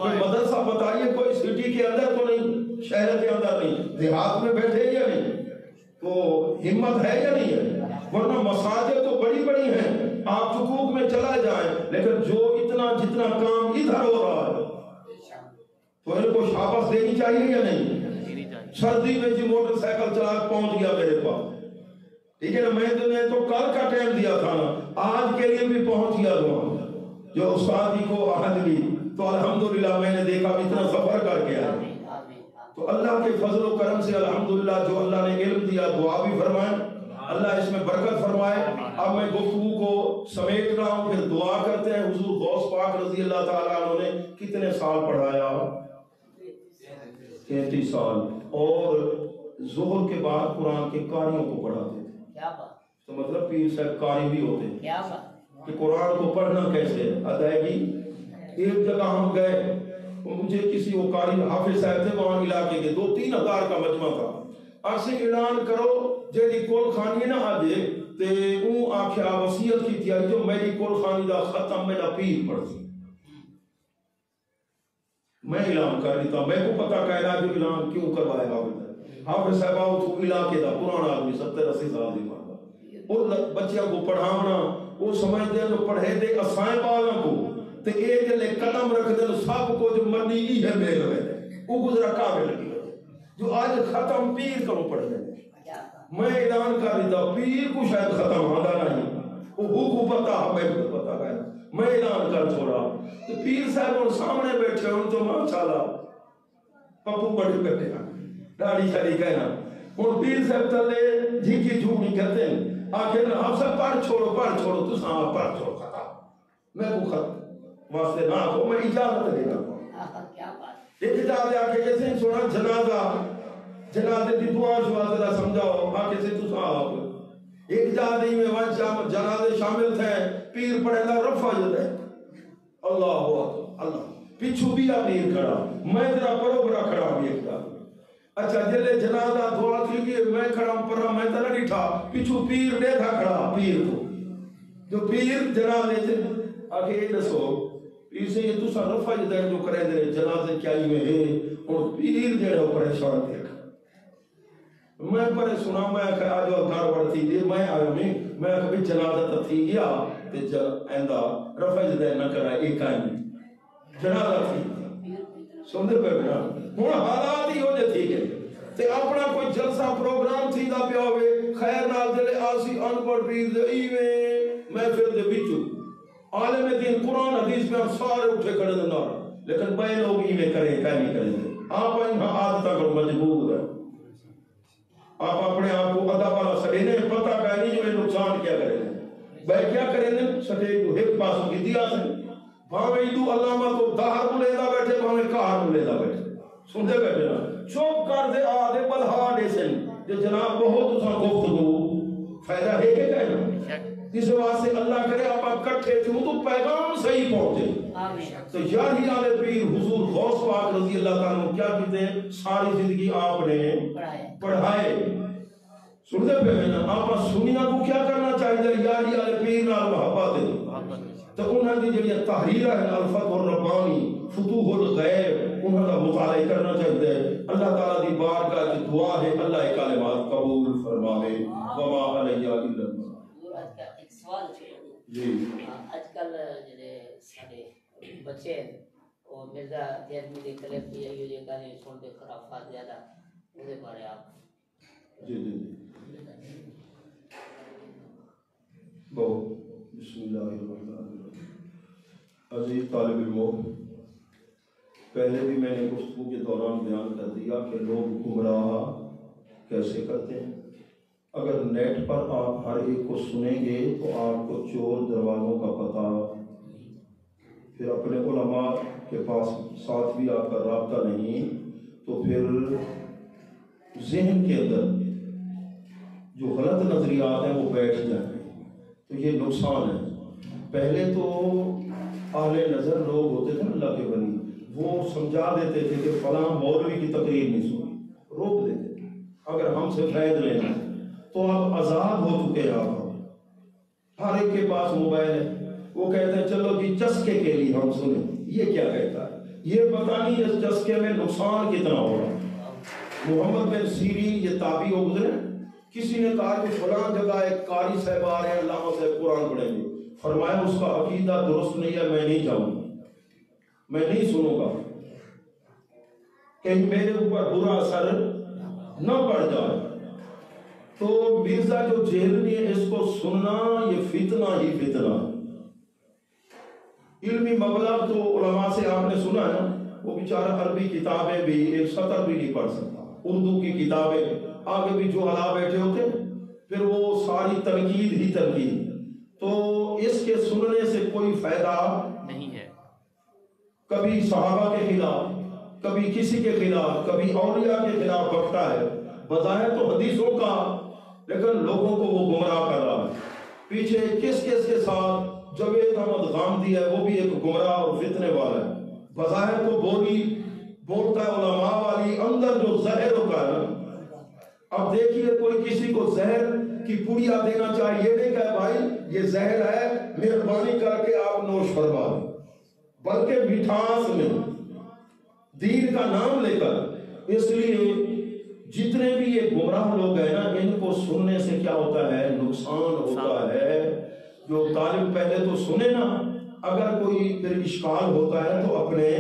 یہ مدرسہ بتائیے کوئی سٹی کے اندر تو نہیں، شہر کے اندر نہیں، دیہات میں بیٹھے یا نہیں؟ تو ہمت ہے یا نہیں ہے؟ ورنہ مساجد تو بڑی بڑی ہیں، آپ حقوق میں چلا جائیں، لیکن جو جتنا کام ادھر ہو رہا ہے تو ان کو شاباش دینی چاہیے یا نہیں؟ سردی میں جی موٹر سائیکل چلا پہنچ گیا میرے پاس، ٹھیک ہے نا، میں تو کل کا ٹائم دیا تھا نا، آج کے لیے بھی پہنچ گیا وہاں، جو استاد جی کو آج بھی تو الحمدللہ میں نے دیکھا اتنا سفر کر کے آیا۔ تو اللہ کے فضل و کرم سے الحمدللہ جو اللہ نے علم دیا، دعا بھی فرمائے، اللہ اس میں برکت فرمائے۔ اب میں گفتگو کو سمیٹ رہا ہوں، پھر دعا کرتے ہیں۔ حضور غوث پاک رضی اللہ تعالیٰ عنہ نے کتنے سال پڑھایا؟ 33 سال، اور ظہر کے بعد قرآن کے قاریوں کو پڑھاتے تھے۔ تو مطلب پیر صاحب قاری بھی ہوتے ہیں کہ قرآن کو پڑھنا کیسے ہے، ادائیگی۔ ایک جگہ ہم گئے، مجھے کسی وہ قاری حافظ صاحب تھے وہاں علاقے کے، 2-3 ہزار کا مجمع تھا، اسے اعلان کرو جیڑی کول خانی نہ آجے تے اون آکھیا وصیت کی تھی جو میری کول خانی دا ختم میرا پیر پڑھ سی۔ میں اعلان کر لیتا، میں کو پتہ کہنا جو اعلان کیوں کروایا حافظ صاحب آؤ تو علاقے دا پرانا آدمی 70-80 سال دی مانگا، اور بچیاں کو پڑھاونا وہ سمجھتے ہیں جو پڑھے دے اسائیں بالا کو تے اے جلے قدم رکھ دے سب کو جو مرنی ہی ہے میرے ہوئے وہ گزرا کعبے لگی ہوئے جو آج ختم پیر کروں پڑھ دے۔ میں اعلان کر دیتا پیر کو شاید ختم آدھا نہیں، وہ پتا ہمیں کو پتا ہے، میں اعلان کر چھوڑا تو پیر صاحب ان سامنے بیٹھے ان تو ماشاءاللہ پپو بڑی بیٹھے ہیں داڑھی شاڑی کہنا، اور پیر صاحب تلے جھکی جھوڑی کہتے ہیں آخر ہم سب پڑھ چھوڑو تو ساں پڑھ چھوڑو ختم، میں کو ختم واسطے نہ ہو، میں اجازت دے گا۔ ایک اجازت آکے جیسے سونا جنازے دی دعا شوا ذرا سمجھاؤ آکے سے تو صاحب ایک جادی میں وہاں جنازے شامل تھے، پیر پڑھے گا رفع جدے اللہ اللہ پیچھو بھی پیر کھڑا، میں ذرا پرو برا کھڑا بھی ایک جا۔ اچھا جلے جنازہ دعا تھی کہ میں کھڑا پرا میں تنہ نہیں تھا، پیچھو پیر دے تھا کھڑا پیر کو، جو پیر جنازے سے آکے یہ دسو پیر سے یہ تو سا رفع جدے جو کرے دے جنازے کیا ہی میں ہے، اور پیر جڑے ہو پریشان دیکھا۔ میں پرے سنا میں آجو گھر بڑھتی دی میں آیا میں کبھی جنازہ تھی گیا تے ایندہ رفع جدے نہ کرا ایک آئی جنازہ تھی سندر پہ بنا ہون حالات ہی ہو جے تھی گئے تے اپنا کوئی جلسہ پروگرام تھی دا پیا ہوئے خیر نال دلے آسی انپڑھ پیر دے ایویں میں پھر دے بچو عالم دین قرآن حدیث میں ہم سارے اٹھے کھڑے دے نارا لیکن بے لوگ ایویں کریں کہیں کریں دے آپ انہاں عادتہ کر مجبور ہے، آپ اپنے آپ کو عدا والا سڑینے پتہ کہنی جو نقصان کیا کرے گا بھائی کیا کریں گے سٹے جو ایک پاسوں کی دیا سے بھاوے ایدو علامہ کو دہر ملیدہ بیٹھے بھاوے کہر ملیدہ بیٹھے سنتے بیٹھے نا چوپ کر دے آدھے بلہا دے سے جو جناب بہت اسا گفتگو فائدہ ہے کہ کہنا اس واسطے اللہ کرے آپ کٹھے تھے تو پیغام صحیح پہنچے۔ تو یاہی آلے پیر حضور غوث پاک رضی اللہ تعالیٰ کیا کہتے ہیں ساری زندگی آپ نے پڑھائے سنتے پہ ہے نا آپ سنیا کو کیا کرنا چاہیے یاہی آلے پیر نال محبت ہے تو انہوں نے جو تحریرہ ہے الفتح الربانی فتوح الغیب انہوں نے مطالعہ کرنا چاہتے ہیں۔ اللہ تعالیٰ دی بارگاہ کی دعا ہے اللہ کلمات قبول فرمائے وما علیہ الا اللہ۔ ایک سوال جی آج کل جڑے سارے بچے اور مرزا دیدمی دے کلپ دی ایو جے گانے سن دے خرافات زیادہ اس دے بارے آپ جی جی بہت بسم اللہ الرحمن الرحیم۔ عزیز طالب علموں، پہلے بھی میں نے گفتگو کے دوران بیان کر دیا کہ لوگ گمراہ کیسے کرتے ہیں۔ اگر نیٹ پر آپ ہر ایک کو سنیں گے تو آپ کو چور دروازوں کا پتہ، پھر اپنے علماء کے پاس ساتھ بھی آپ کا رابطہ نہیں، تو پھر ذہن کے اندر جو غلط نظریات ہیں وہ بیٹھ جائیں، تو یہ نقصان ہے۔ پہلے تو اہل نظر لوگ ہوتے تھے اللہ کے ولی، وہ سمجھا دیتے تھے کہ فلاں مولوی کی تقریر نہیں سنی، روک دیتے تھے اگر ہم سے فیض لینا ہے۔ تو اب آزاد ہو چکے ہیں، آپ ہر ایک کے پاس موبائل ہے، وہ کہتے ہیں چلو جی چسکے کے لیے ہم سنیں، یہ کیا کہتا ہے، یہ پتہ نہیں اس چسکے میں نقصان کتنا ہوگا۔ محمد بن سیرین یہ تابعی ہو گزرے، کسی نے کہا کہ فلاں جگہ ایک قاری صاحب آ رہے ہیں علامہ سے قرآن پڑھیں گے، فرمایا اس کا عقیدہ درست نہیں ہے، میں نہیں جاؤں گا، میں نہیں سنوں گا، کہیں میرے اوپر برا اثر نہ پڑ جائے۔ تو مرزا جو جیل میں ہے، اس کو سننا یہ فتنہ ہی فتنہ ہے۔ علمی مبلغ تو علماء سے آپ نے سنا ہے نا، وہ بیچارہ عربی کتابیں بھی ایک سطر بھی نہیں پڑھ سکتا، اردو کی کتابیں آگے بھی جو حالات بیٹھے ہوتے ہیں، پھر وہ ساری تنقید ہی تنقید۔ تو اس کے سننے سے کوئی فائدہ نہیں ہے۔ کبھی صحابہ کے خلاف، کبھی کسی کے خلاف، کبھی اولیاء کے خلاف بکتا ہے، بظاہر تو حدیثوں کا، لیکن لوگوں کو وہ گمراہ کر رہا ہے۔ پیچھے کس کس کے ساتھ جاوید احمد غامدی ہے، وہ بھی ایک گمراہ اور فتنے والا ہے، بظاہر تو بولی بولتا ہے علماء والی، اندر جو زہر ہوتا ہے نا۔ اب دیکھیے کوئی کسی کو زہر کی پڑیا دینا چاہیے، یہ نہیں کہ بھائی یہ زہر ہے مہربانی کر کے آپ نوش فرما دیں، بلکہ مٹھاس میں دین کا نام لے کر۔ اس لیے جتنے بھی یہ گمراہ لوگ ہیں نا، ان کو سننے سے کیا ہوتا ہے، نقصان ہوتا ہے۔ جو طالب پہلے تو سنے نا، اگر کوئی پھر اشکال ہوتا ہے تو اپنے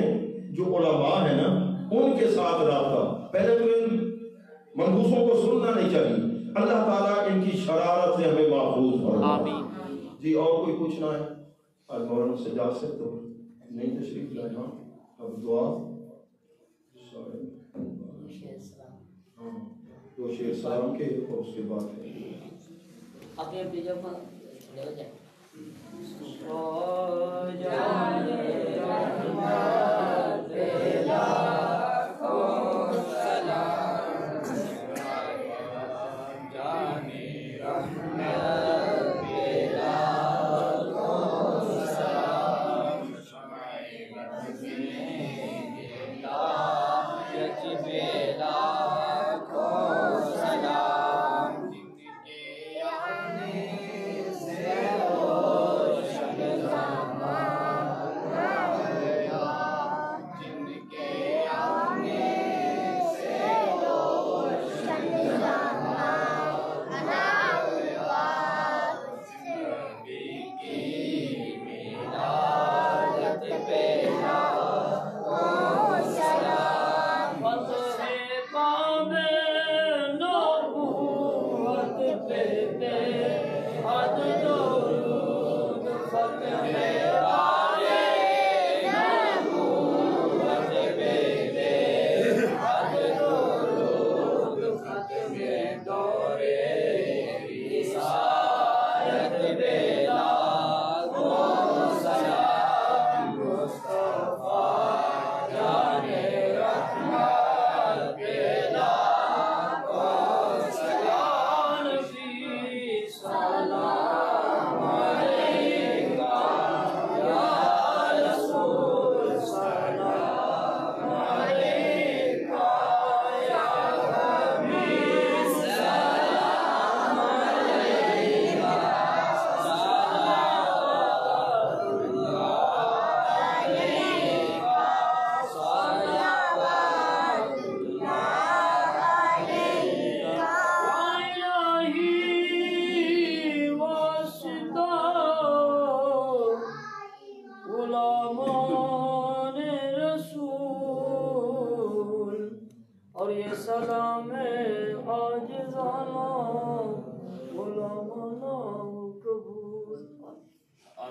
جو علماء ہیں نا ان کے ساتھ رابطہ، پہلے تو ان منحوسوں کو سننا نہیں چاہیے۔ اللہ تعالیٰ ان کی شرارت سے ہمیں محفوظ فرمائے۔ آمین۔ جی اور کوئی پوچھنا ہے؟ آج مولانا سے جا سکتے ہو، نہیں تشریف لائے؟ ہاں اب دعا دو شیر سلام کے اور اس کے بعد اپنے اپنی جگہ لے جائیں۔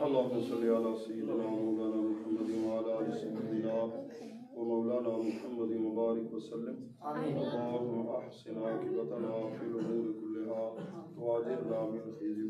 اللهم صل على سيدنا مولانا محمد وعلى آل سيدنا ومولانا محمد وبارك وسلم. اللهم أحسن عاقبتنا في الأمور كلها وأجرنا من خزي